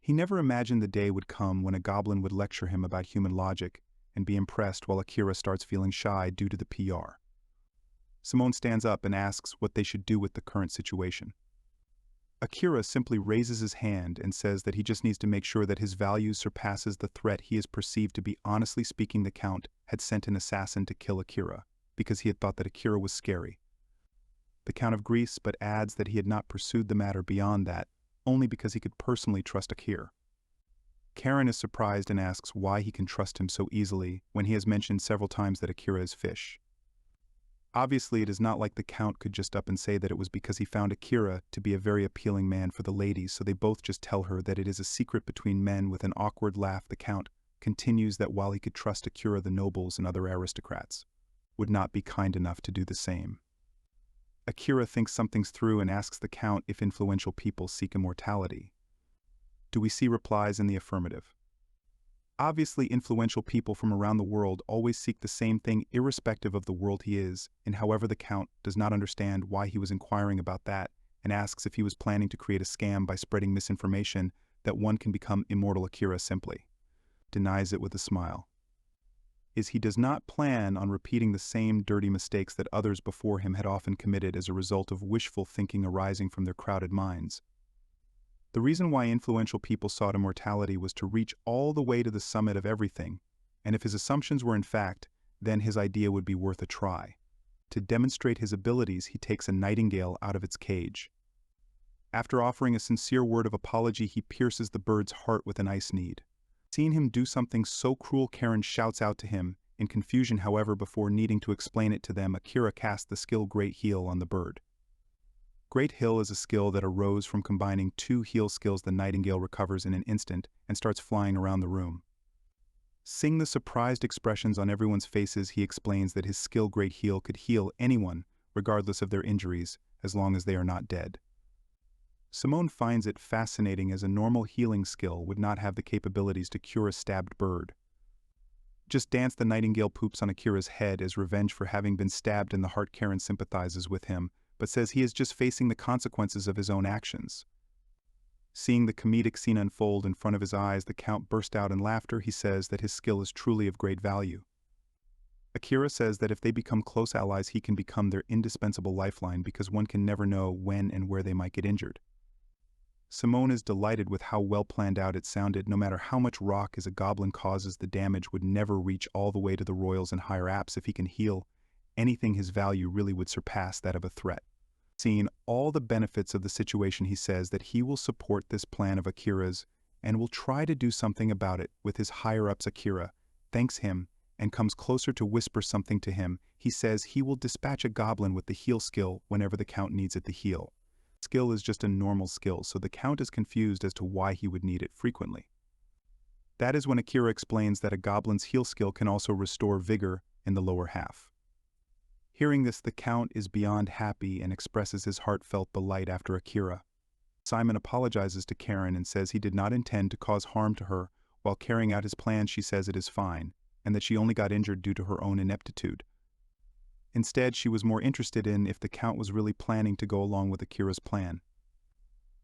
[SPEAKER 1] He never imagined the day would come when a goblin would lecture him about human logic and be impressed, while Akira starts feeling shy due to the PR. Simone stands up and asks what they should do with the current situation. Akira simply raises his hand and says that he just needs to make sure that his values surpasses the threat he is perceived to be. Honestly speaking, the Count had sent an assassin to kill Akira because he had thought that Akira was scary. The Count of Greece but adds that he had not pursued the matter beyond that, only because he could personally trust Akira. Karen is surprised and asks why he can trust him so easily when he has mentioned several times that Akira is fish. Obviously, it is not like the Count could just up and say that it was because he found Akira to be a very appealing man for the ladies, so they both just tell her that it is a secret between men. With an awkward laugh, the Count continues that while he could trust Akira, the nobles and other aristocrats would not be kind enough to do the same. Akira thinks something's through and asks the Count if influential people seek immortality. Do we see replies in the affirmative? Obviously, influential people from around the world always seek the same thing irrespective of the world he is, and however the Count does not understand why he was inquiring about that and asks if he was planning to create a scam by spreading misinformation that one can become immortal. Akira simply denies it with a smile. He does not plan on repeating the same dirty mistakes that others before him had often committed as a result of wishful thinking arising from their crowded minds. The reason why influential people sought immortality was to reach all the way to the summit of everything, and if his assumptions were in fact, then his idea would be worth a try. To demonstrate his abilities, he takes a nightingale out of its cage. After offering a sincere word of apology, he pierces the bird's heart with an ice need. Seeing him do something so cruel, Karen shouts out to him. In confusion, however, before needing to explain it to them, Akira casts the skill Great Heal on the bird. Great Heal is a skill that arose from combining two heal skills. The nightingale recovers in an instant and starts flying around the room. Seeing the surprised expressions on everyone's faces, he explains that his skill Great Heal could heal anyone, regardless of their injuries, as long as they are not dead. Simone finds it fascinating, as a normal healing skill would not have the capabilities to cure a stabbed bird. Just dance. The nightingale poops on Akira's head as revenge for having been stabbed in the heart. Karen sympathizes with him, but says he is just facing the consequences of his own actions. Seeing the comedic scene unfold in front of his eyes, the Count burst out in laughter. He says that his skill is truly of great value. Akira says that if they become close allies, he can become their indispensable lifeline, because one can never know when and where they might get injured. Simone is delighted with how well planned out it sounded. No matter how much rock as a goblin causes, the damage would never reach all the way to the royals and higher apps. If he can heal anything, his value really would surpass that of a threat. Seeing all the benefits of the situation, he says that he will support this plan of Akira's and will try to do something about it with his higher-ups. Akira thanks him and comes closer to whisper something to him. He says he will dispatch a goblin with the heal skill whenever the Count needs it. The heal skill is just a normal skill, so the Count is confused as to why he would need it frequently. That is when Akira explains that a goblin's heal skill can also restore vigor in the lower half. Hearing this, the Count is beyond happy and expresses his heartfelt delight. After Akira, Simon apologizes to Karen and says he did not intend to cause harm to her while carrying out his plan. She says it is fine, and that she only got injured due to her own ineptitude. Instead, she was more interested in if the Count was really planning to go along with Akira's plan.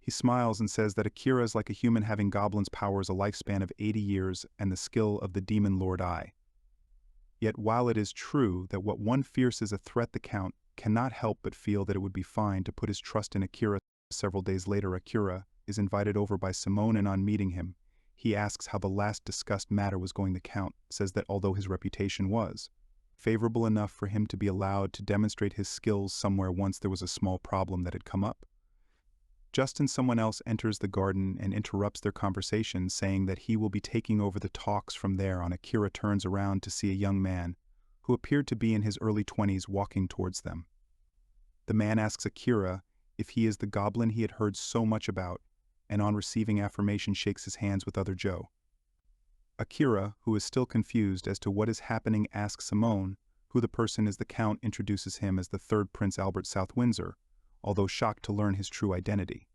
[SPEAKER 1] He smiles and says that Akira is like a human, having goblin's powers, a lifespan of 80 years, and the skill of the demon Lord Eye. Yet while it is true that what one fears is a threat, the Count cannot help but feel that it would be fine to put his trust in Akira. Several days later, Akira is invited over by Simone, and on meeting him, he asks how the last discussed matter was going. The Count says that although his reputation was favorable enough for him to be allowed to demonstrate his skills somewhere, once there was a small problem that had come up. Just as someone else enters the garden and interrupts their conversation, saying that he will be taking over the talks from there on. Akira turns around to see a young man who appeared to be in his early 20s walking towards them. The man asks Akira if he is the goblin he had heard so much about, and on receiving affirmation shakes his hands with other Joe. Akira, who is still confused as to what is happening, asks Simone who the person is. The Count introduces him as the third Prince Albert South Windsor, although shocked to learn his true identity.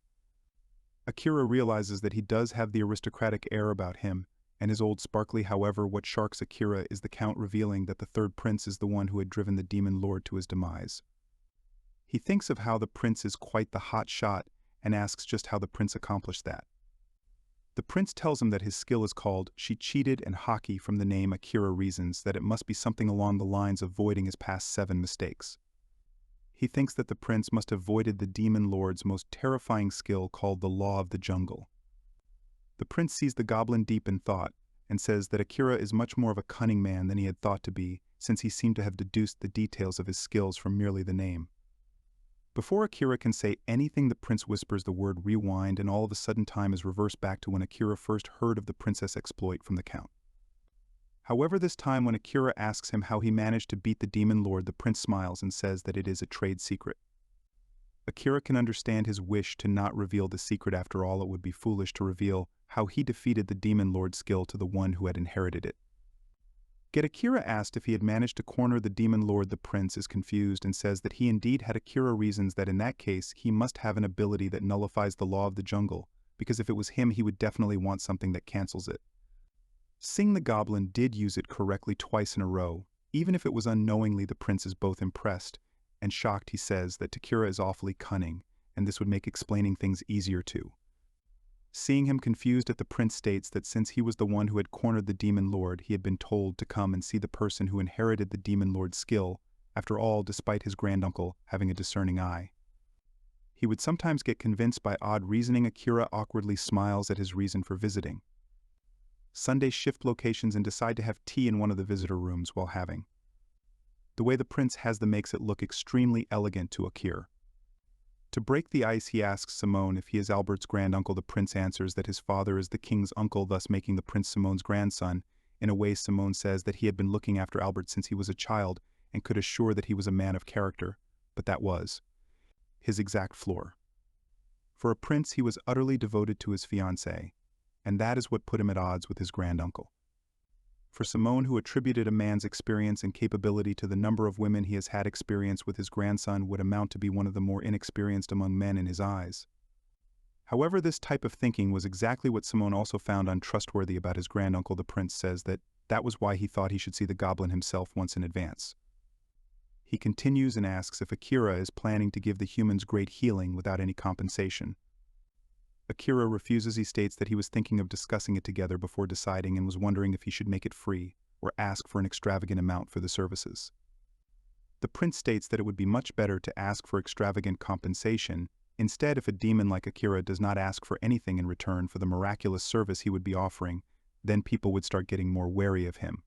[SPEAKER 1] Akira realizes that he does have the aristocratic air about him and is old sparkly. However, what sharks Akira is the Count revealing that the third prince is the one who had driven the demon lord to his demise. He thinks of how the prince is quite the hot shot and asks just how the prince accomplished that. The prince tells him that his skill is called She Cheated and Hockey. From the name, Akira reasons that it must be something along the lines of voiding his past 7 mistakes. He thinks that the prince must have voided the demon lord's most terrifying skill called the Law of the Jungle. The prince sees the goblin deep in thought and says that Akira is much more of a cunning man than he had thought to be, since he seemed to have deduced the details of his skills from merely the name. Before Akira can say anything, the prince whispers the word rewind, and all of a sudden time is reversed back to when Akira first heard of the princess exploit from the Count. However, this time when Akira asks him how he managed to beat the demon lord, the prince smiles and says that it is a trade secret. Akira can understand his wish to not reveal the secret. After all, it would be foolish to reveal how he defeated the demon lord's skill to the one who had inherited it. Yet Akira asked if he had managed to corner the demon lord. The prince is confused and says that he indeed had. Akira reasons that in that case he must have an ability that nullifies the law of the jungle, because if it was him he would definitely want something that cancels it. Sing the Goblin did use it correctly twice in a row. Even if it was unknowingly, the prince is both impressed and shocked. He says that Akira is awfully cunning, and this would make explaining things easier too. Seeing him confused at the prince states that since he was the one who had cornered the demon lord, he had been told to come and see the person who inherited the demon lord's skill, after all, despite his granduncle having a discerning eye. He would sometimes get convinced by odd reasoning. Akira awkwardly smiles at his reason for visiting. Sunday shift locations and decide to have tea in one of the visitor rooms while having. The way the prince has them makes it look extremely elegant to Akira. To break the ice, he asks Simone if he is Albert's granduncle. The prince answers that his father is the king's uncle, thus making the prince Simone's grandson. In a way, Simone says that he had been looking after Albert since he was a child and could assure that he was a man of character, but that was his exact flaw. For a prince, he was utterly devoted to his fiancée, and that is what put him at odds with his granduncle. For Simone, who attributed a man's experience and capability to the number of women he has had experience with, his grandson would amount to be one of the more inexperienced among men in his eyes. However, this type of thinking was exactly what Simone also found untrustworthy about his granduncle. The prince says that was why he thought he should see the goblin himself once in advance. He continues and asks if Akira is planning to give the humans great healing without any compensation. Akira refuses. He states that he was thinking of discussing it together before deciding and was wondering if he should make it free or ask for an extravagant amount for the services. The prince states that it would be much better to ask for extravagant compensation. Instead, if a demon like Akira does not ask for anything in return for the miraculous service he would be offering, then people would start getting more wary of him.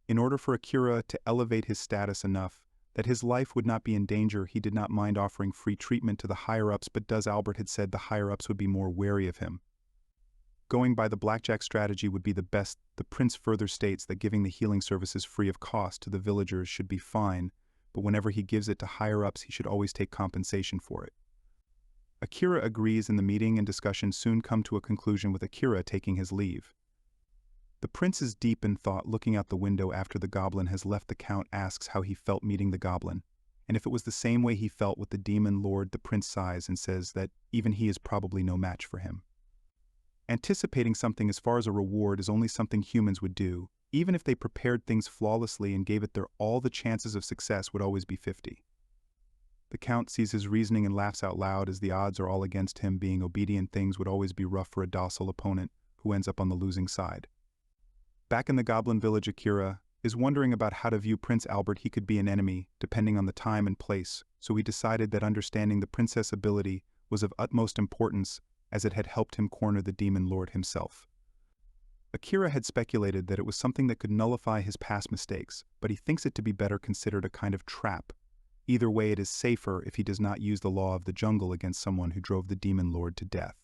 [SPEAKER 1] In order for Akira to elevate his status enough that his life would not be in danger, he did not mind offering free treatment to the higher-ups, but Albert had said the higher-ups would be more wary of him. Going by the blackjack strategy would be the best. The prince further states that giving the healing services free of cost to the villagers should be fine, but whenever he gives it to higher-ups, he should always take compensation for it. Akira agrees, and the meeting and discussion soon come to a conclusion with Akira taking his leave. The prince is deep in thought, looking out the window after the goblin has left. The count asks how he felt meeting the goblin, and if it was the same way he felt with the demon lord. The prince sighs and says that even he is probably no match for him. Anticipating something as far as a reward is only something humans would do. Even if they prepared things flawlessly and gave it their all, the chances of success would always be 50. The count sees his reasoning and laughs out loud, as the odds are all against him. Being obedient things would always be rough for a docile opponent who ends up on the losing side. Back in the Goblin Village, Akira is wondering about how to view Prince Albert. He could be an enemy, depending on the time and place, so he decided that understanding the princess' ability was of utmost importance, as it had helped him corner the demon lord himself. Akira had speculated that it was something that could nullify his past mistakes, but he thinks it to be better considered a kind of trap. Either way, it is safer if he does not use the law of the jungle against someone who drove the demon lord to death.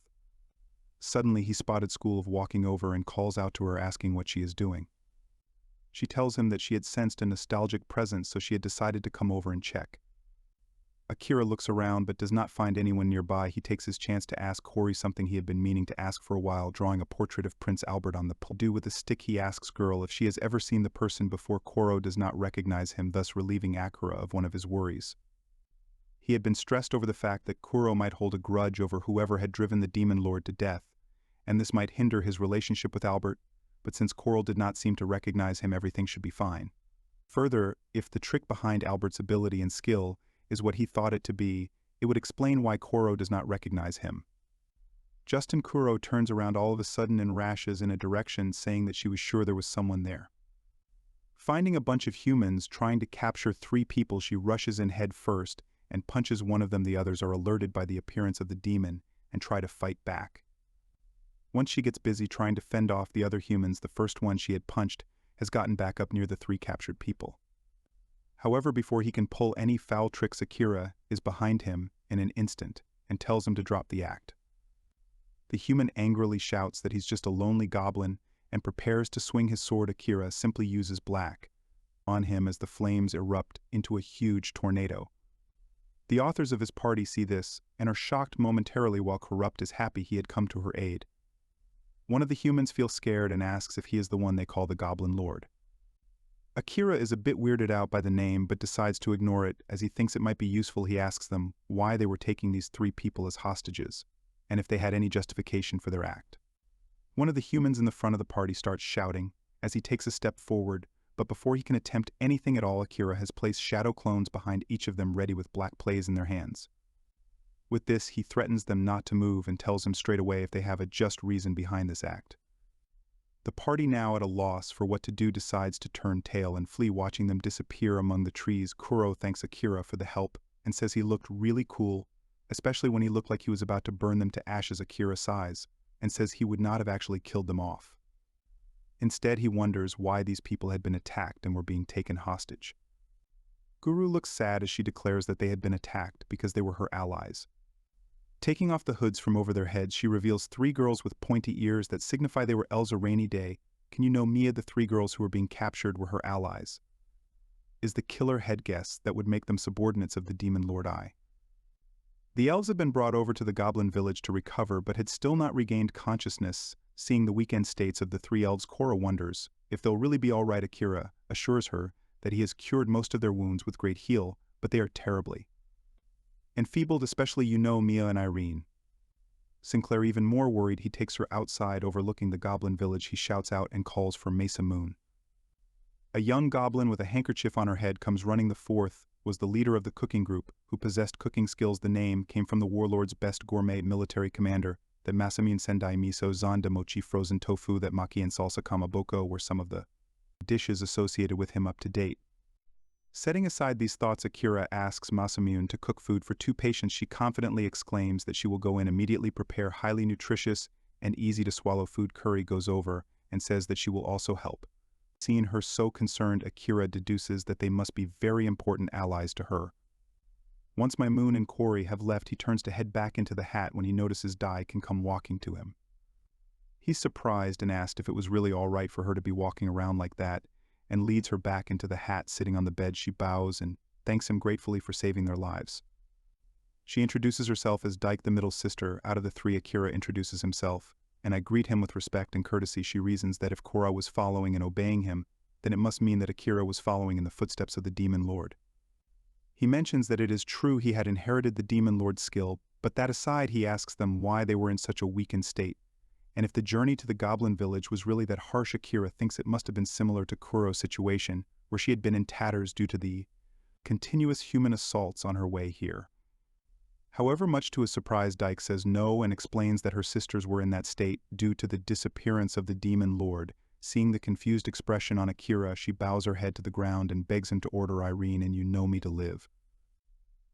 [SPEAKER 1] Suddenly, he spotted School of walking over and calls out to her, asking what she is doing. She tells him that she had sensed a nostalgic presence, so she had decided to come over and check. Akira looks around but does not find anyone nearby. He takes his chance to ask Hori something he had been meaning to ask for a while, drawing a portrait of Prince Albert on the pole. With a stick, he asks girl if she has ever seen the person before. Koro does not recognize him, thus relieving Akira of one of his worries. He had been stressed over the fact that Kuro might hold a grudge over whoever had driven the demon lord to death, and this might hinder his relationship with Albert, but since Coral did not seem to recognize him, everything should be fine. Further, if the trick behind Albert's ability and skill is what he thought it to be, it would explain why Koro does not recognize him. Justin Kuro turns around all of a sudden and rashes in a direction, saying that she was sure there was someone there. Finding a bunch of humans trying to capture 3 people, she rushes in head first and punches one of them. The others are alerted by the appearance of the demon and try to fight back. Once she gets busy trying to fend off the other humans, the first one she had punched has gotten back up near the 3 captured people. However, before he can pull any foul tricks, Akira is behind him in an instant and tells him to drop the act. The human angrily shouts that he's just a lonely goblin and prepares to swing his sword. Akira simply uses black on him as the flames erupt into a huge tornado. The authors of his party see this and are shocked momentarily while Corrupt is happy he had come to her aid. One of the humans feels scared and asks if he is the one they call the Goblin Lord. Akira is a bit weirded out by the name but decides to ignore it as he thinks it might be useful. He asks them why they were taking these 3 people as hostages and if they had any justification for their act. One of the humans in the front of the party starts shouting as he takes a step forward, but before he can attempt anything at all, Akira has placed shadow clones behind each of them ready with black plays in their hands. With this, he threatens them not to move and tells them straight away if they have a just reason behind this act. The party, now at a loss for what to do, decides to turn tail and flee, watching them disappear among the trees. Kuro thanks Akira for the help and says he looked really cool, especially when he looked like he was about to burn them to ashes. Akira sighs and says he would not have actually killed them off. Instead, he wonders why these people had been attacked and were being taken hostage. Guru looks sad as she declares that they had been attacked because they were her allies. Taking off the hoods from over their heads, she reveals 3 girls with pointy ears that signify they were elves. A rainy day. Can you know Mia? The 3 girls who were being captured were her allies. Is the killer head guess that would make them subordinates of the Demon Lord I. The elves had been brought over to the Goblin village to recover but had still not regained consciousness. Seeing the weakened states of the 3 elves, Korra wonders if they'll really be all right. Akira assures her that he has cured most of their wounds with great heal, but they are terribly enfeebled, especially Mia and Irene. Sinclair, even more worried, he takes her outside overlooking the Goblin village. He shouts out and calls for Mesa Moon. A young goblin with a handkerchief on her head comes running. The 4th was the leader of the cooking group, who possessed cooking skills. The name came from the warlord's best gourmet military commander, that Masamune Sendai. Miso, Zanda, mochi, frozen tofu, that maki, and salsa kamaboko were some of the dishes associated with him up to date. Setting aside these thoughts, Akira asks Masamune to cook food for 2 patients. She confidently exclaims that she will go in immediately, prepare highly nutritious and easy to swallow food. Curry goes over and says that she will also help. Seeing her so concerned, Akira deduces that they must be very important allies to her. Once Maimoon and Corey have left, he turns to head back into the hat when he notices Dai can come walking to him. He's surprised and asked if it was really all right for her to be walking around like that, and leads her back into the hat. Sitting on the bed, she bows and thanks him gratefully for saving their lives. She introduces herself as Dyke, the middle sister. Out of the 3, Akira introduces himself, and I greet him with respect and courtesy. She reasons that if Korra was following and obeying him, then it must mean that Akira was following in the footsteps of the Demon Lord. He mentions that it is true he had inherited the Demon Lord's skill, but that aside, he asks them why they were in such a weakened state, and if the journey to the Goblin village was really that harsh. Akira thinks it must have been similar to Kuro's situation, where she had been in tatters due to the continuous human assaults on her way here. However, much to his surprise, Dyke says no and explains that her sisters were in that state due to the disappearance of the Demon Lord. Seeing the confused expression on Akira, she bows her head to the ground and begs him to order Irene and Yunomi to live.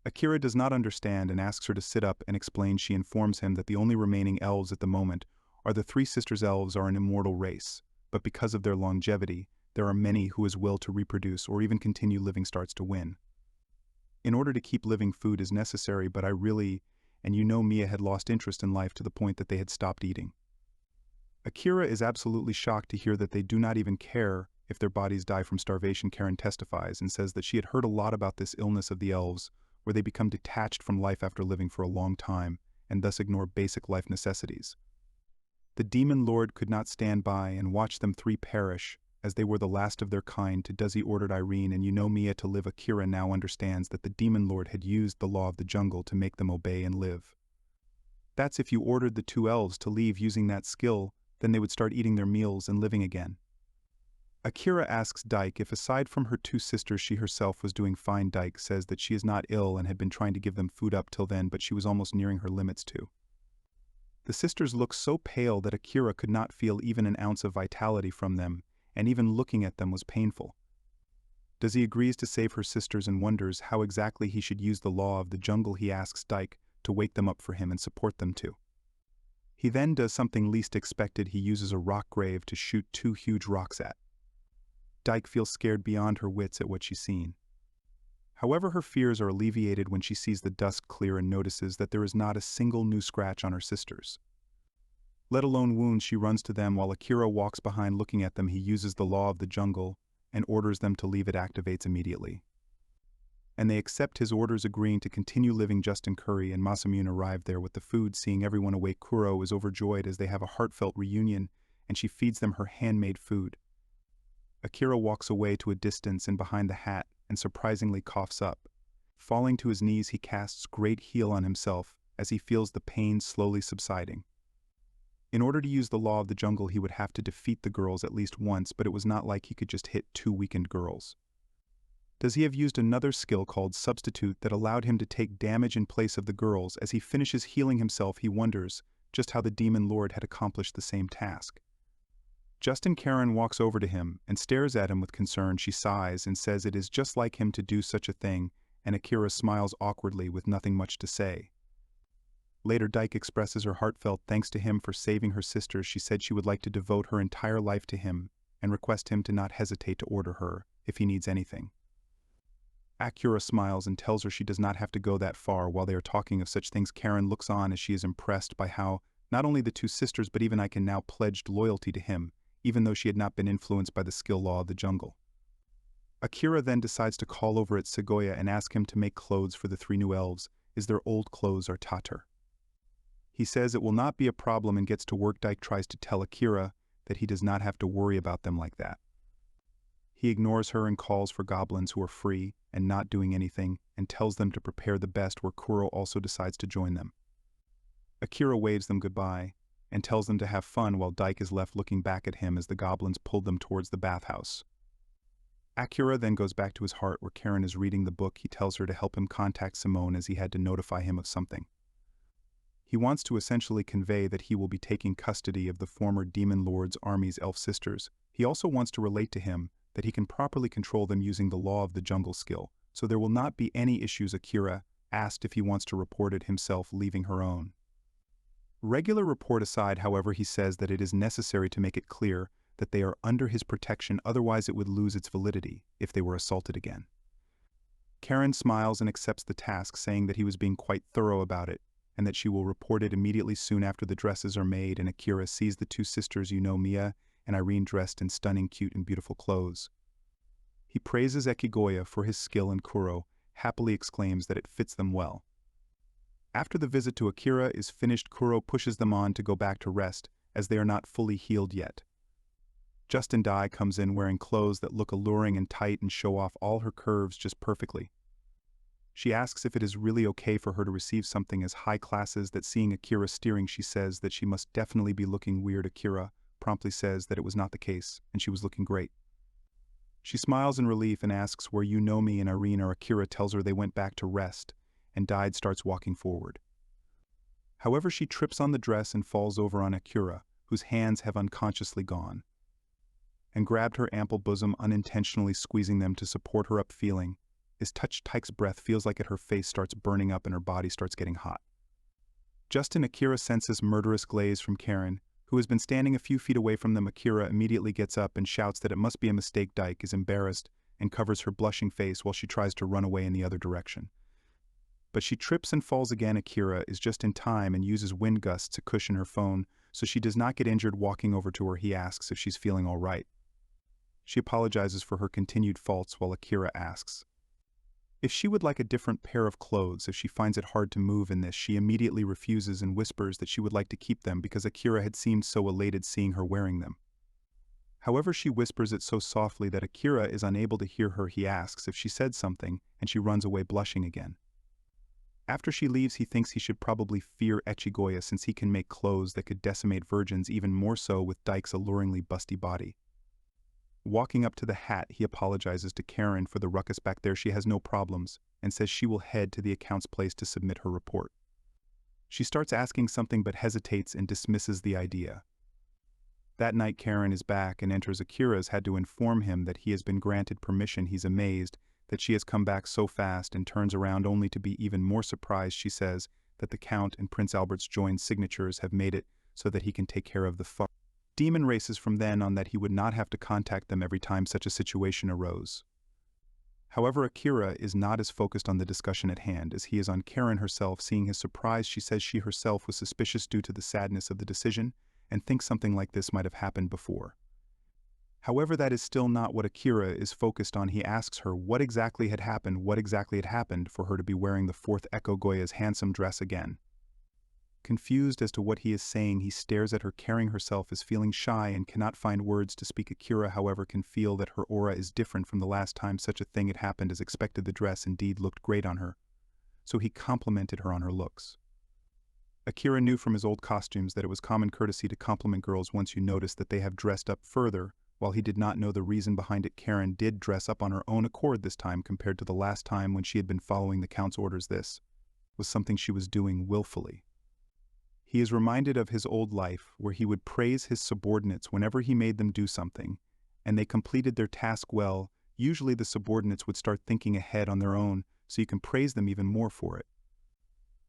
[SPEAKER 1] Akira does not understand and asks her to sit up and explain. She informs him that the only remaining elves at the moment are the 3 sisters. Elves are an immortal race, but because of their longevity, there are many whose will to reproduce or even continue living starts to wane. In order to keep living, food is necessary, but Mia had lost interest in life to the point that they had stopped eating. Akira is absolutely shocked to hear that they do not even care if their bodies die from starvation. Karen testifies and says that she had heard a lot about this illness of the elves, where they become detached from life after living for a long time, and thus ignore basic life necessities. The Demon Lord could not stand by and watch them 3 perish, as they were the last of their kind. To Desi ordered Irene and Mia to live. Akira now understands that the Demon Lord had used the law of the jungle to make them obey and live. That's if you ordered the 2 elves to leave using that skill, then they would start eating their meals and living again. Akira asks Dyke if aside from her 2 sisters she herself was doing fine. Dyke says that she is not ill and had been trying to give them food up till then, but she was almost nearing her limits too. The sisters look so pale that Akira could not feel even an ounce of vitality from them, and even looking at them was painful. Desi agrees to save her sisters and wonders how exactly he should use the law of the jungle. He asks Dyke to wake them up for him and support them too. He then does something least expected. He uses a rock grave to shoot 2 huge rocks at. Dyke feels scared beyond her wits at what she's seen. However, her fears are alleviated when she sees the dust clear and notices that there is not a single new scratch on her sisters. Let alone wounds, she runs to them while Akira walks behind looking at them. He uses the law of the jungle and orders them to leave. It activates immediately. And they accept his orders, agreeing to continue living. Justin Curry and Masamune arrive there with the food. Seeing everyone awake, Kuro is overjoyed as they have a heartfelt reunion, and she feeds them her handmade food. Akira walks away to a distance and behind the hat and surprisingly coughs up. Falling to his knees, he casts great heal on himself as he feels the pain slowly subsiding. In order to use the law of the jungle, he would have to defeat the girls at least once, but it was not like he could just hit 2 weakened girls. Does he have used another skill called Substitute that allowed him to take damage in place of the girls? As he finishes healing himself, he wonders just how the Demon Lord had accomplished the same task. Justin Karen walks over to him and stares at him with concern. She sighs and says it is just like him to do such a thing, and Akira smiles awkwardly with nothing much to say. Later, Dyke expresses her heartfelt thanks to him for saving her sisters. She said she would like to devote her entire life to him and request him to not hesitate to order her if he needs anything. Akira smiles and tells her she does not have to go that far. While they are talking of such things, Karen looks on as she is impressed by how not only the 2 sisters but even Ike now pledged loyalty to him, even though she had not been influenced by the skill law of the jungle. Akira then decides to call over at Echigoya and ask him to make clothes for the 3 new elves, as their old clothes are tatter. He says it will not be a problem and gets to work. Dyke tries to tell Akira that he does not have to worry about them like that. He ignores her and calls for goblins who are free and not doing anything and tells them to prepare the best, where Kuro also decides to join them. Akira waves them goodbye and tells them to have fun while Dyke is left looking back at him as the goblins pulled them towards the bathhouse. Akira then goes back to his heart where Karen is reading the book. He tells her to help him contact Simone as he had to notify him of something. He wants to essentially convey that he will be taking custody of the former Demon Lord's army's elf sisters. He also wants to relate to him that he can properly control them using the law of the jungle skill, so there will not be any issues. Akira asked if he wants to report it himself, leaving her own. Regular report aside, however, he says that it is necessary to make it clear that they are under his protection, otherwise it would lose its validity if they were assaulted again. Karen smiles and accepts the task, saying that he was being quite thorough about it, and that she will report it immediately soon after the dresses are made. And Akira sees the 2 sisters, Mia and Irene, dressed in stunning, cute, and beautiful clothes. He praises Echigoya for his skill, and Kuro happily exclaims that it fits them well. After the visit to Akira is finished, Kuro pushes them on to go back to rest, as they are not fully healed yet. Justin Dai comes in wearing clothes that look alluring and tight and show off all her curves just perfectly. She asks if it is really okay for her to receive something as high classes that. Seeing Akira steering, she says that she must definitely be looking weird. Akira promptly says that it was not the case, and she was looking great. She smiles in relief and asks where Yunomi and Irene are. Akira tells her they went back to rest, and Dyed starts walking forward. However, she trips on the dress and falls over on Akira, whose hands have unconsciously gone, and grabbed her ample bosom, unintentionally squeezing them to support her up. Feeling is touched. Tyke's breath feels like it. Her face starts burning up and her body starts getting hot. Just in Akira senses murderous glaze from Karen, who has been standing a few feet away from them. Akira immediately gets up and shouts that it must be a mistake. Dyke is embarrassed and covers her blushing face while she tries to run away in the other direction. But she trips and falls again. Akira is just in time and uses wind gusts to cushion her phone so she does not get injured. Walking over to her, he asks if she's feeling all right. She apologizes for her continued faults while Akira asks if she would like a different pair of clothes if she finds it hard to move in this. She immediately refuses and whispers that she would like to keep them because Akira had seemed so elated seeing her wearing them. However, she whispers it so softly that Akira is unable to hear her. He asks if she said something, and she runs away blushing again. After she leaves, he thinks he should probably fear Echigoya since he can make clothes that could decimate virgins, even more so with Dyke's alluringly busty body. Walking up to the hat, he apologizes to Karen for the ruckus back there. She has no problems and says she will head to the accounts place to submit her report. She starts asking something but hesitates and dismisses the idea. That night, Karen is back and enters. Akira's had to inform him that he has been granted permission. He's amazed that she has come back so fast and turns around only to be even more surprised. She says that the Count and Prince Albert's joined signatures have made it so that he can take care of the demon races from then on, that he would not have to contact them every time such a situation arose. However, Akira is not as focused on the discussion at hand as he is on Karen herself. Seeing his surprise, she says she herself was suspicious due to the sadness of the decision and thinks something like this might have happened before. However, that is still not what Akira is focused on. He asks her what exactly had happened for her to be wearing the fourth Echigoya's handsome dress again. Confused as to what he is saying, he stares at her carrying herself as feeling shy and cannot find words to speak. Akira, however, can feel that her aura is different from the last time such a thing had happened. As expected, the dress indeed looked great on her, so he complimented her on her looks. Akira knew from his old costumes that it was common courtesy to compliment girls once you notice that they have dressed up further. While he did not know the reason behind it, Karen did dress up on her own accord this time compared to the last time when she had been following the Count's orders. This was something she was doing willfully. He is reminded of his old life, where he would praise his subordinates whenever he made them do something, and they completed their task well. Usually the subordinates would start thinking ahead on their own, so you can praise them even more for it.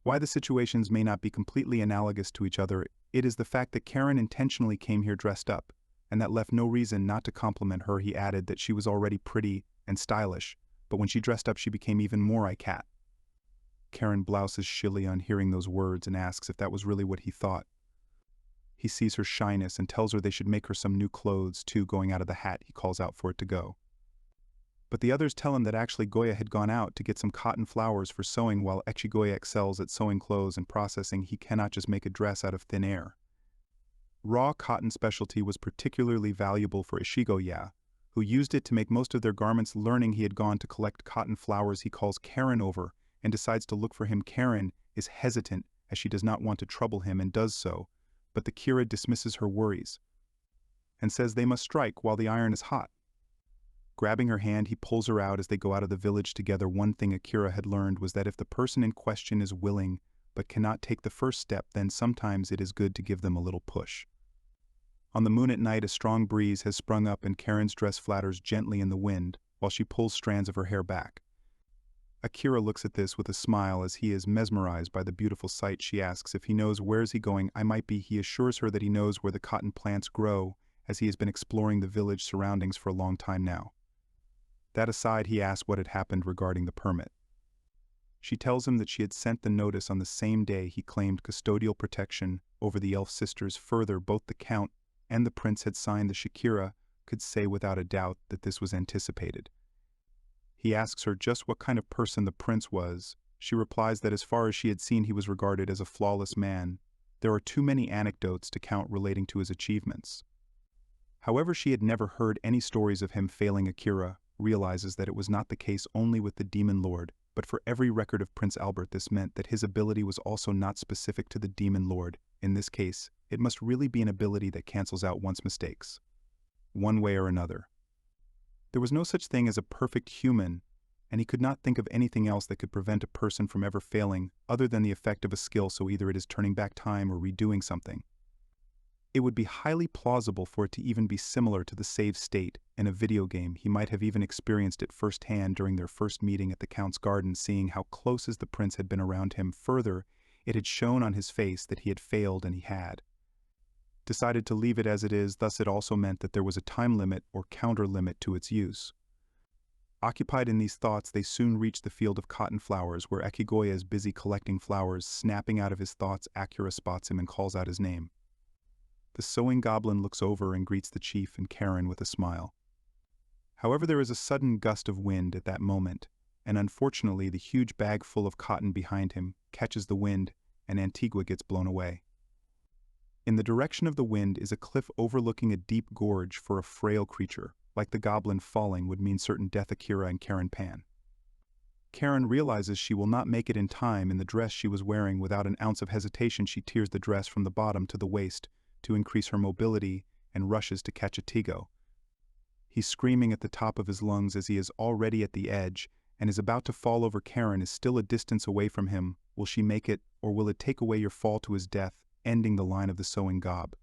[SPEAKER 1] Why the situations may not be completely analogous to each other, it is the fact that Karen intentionally came here dressed up, and that left no reason not to compliment her. He added that she was already pretty and stylish, but when she dressed up she became even more anicaps. Karen blouses shilly on hearing those words and asks if that was really what he thought. He sees her shyness and tells her they should make her some new clothes too. Going out of the hat, he calls out for it to go. But the others tell him that actually Goya had gone out to get some cotton flowers for sewing. While Echigoya excels at sewing clothes and processing, he cannot just make a dress out of thin air. Raw cotton specialty was particularly valuable for Echigoya, who used it to make most of their garments. Learning he had gone to collect cotton flowers, he calls Karen over and decides to look for him. Karen is hesitant as she does not want to trouble him and does so, but the Kira dismisses her worries and says they must strike while the iron is hot. Grabbing her hand, he pulls her out as they go out of the village together. One thing Akira had learned was that if the person in question is willing but cannot take the first step, then sometimes it is good to give them a little push. On the moon at night, a strong breeze has sprung up and Karen's dress flatters gently in the wind while she pulls strands of her hair back. Akira looks at this with a smile as he is mesmerized by the beautiful sight. She asks if he knows where is he going. I might be. He assures her that he knows where the cotton plants grow, as he has been exploring the village surroundings for a long time now. That aside, he asks what had happened regarding the permit. She tells him that she had sent the notice on the same day he claimed custodial protection over the elf sisters. Further, both the Count and the prince had signed. The Shakira could say without a doubt that this was anticipated. He asks her just what kind of person the prince was. She replies that as far as she had seen, he was regarded as a flawless man. There are too many anecdotes to count relating to his achievements. However, she had never heard any stories of him failing. Akira realizes that it was not the case only with the Demon Lord, but for every record of Prince Albert. This meant that his ability was also not specific to the Demon Lord. In this case, it must really be an ability that cancels out one's mistakes, one way or another. There was no such thing as a perfect human, and he could not think of anything else that could prevent a person from ever failing other than the effect of a skill, so either it is turning back time or redoing something. It would be highly plausible for it to even be similar to the save state in a video game. He might have even experienced it firsthand during their first meeting at the Count's garden, seeing how close as the prince had been around him. Further, it had shown on his face that he had failed, and he had decided to leave it as it is. Thus it also meant that there was a time limit or counter limit to its use. Occupied in these thoughts, they soon reached the field of cotton flowers, where Echigoya is busy collecting flowers. Snapping out of his thoughts, Akira spots him and calls out his name. The sewing goblin looks over and greets the chief and Karen with a smile. However, there is a sudden gust of wind at that moment, and unfortunately the huge bag full of cotton behind him catches the wind and Antigua gets blown away. In the direction of the wind is a cliff overlooking a deep gorge. For a frail creature like the goblin, falling would mean certain death. Akira and Karen pan. Karen realizes she will not make it in time in the dress she was wearing. Without an ounce of hesitation, she tears the dress from the bottom to the waist to increase her mobility and rushes to catch Etigo. He's screaming at the top of his lungs as he is already at the edge and is about to fall over. Karen is still a distance away from him. Will she make it, or will it take away your fall to his death, ending the line of the sewing gob?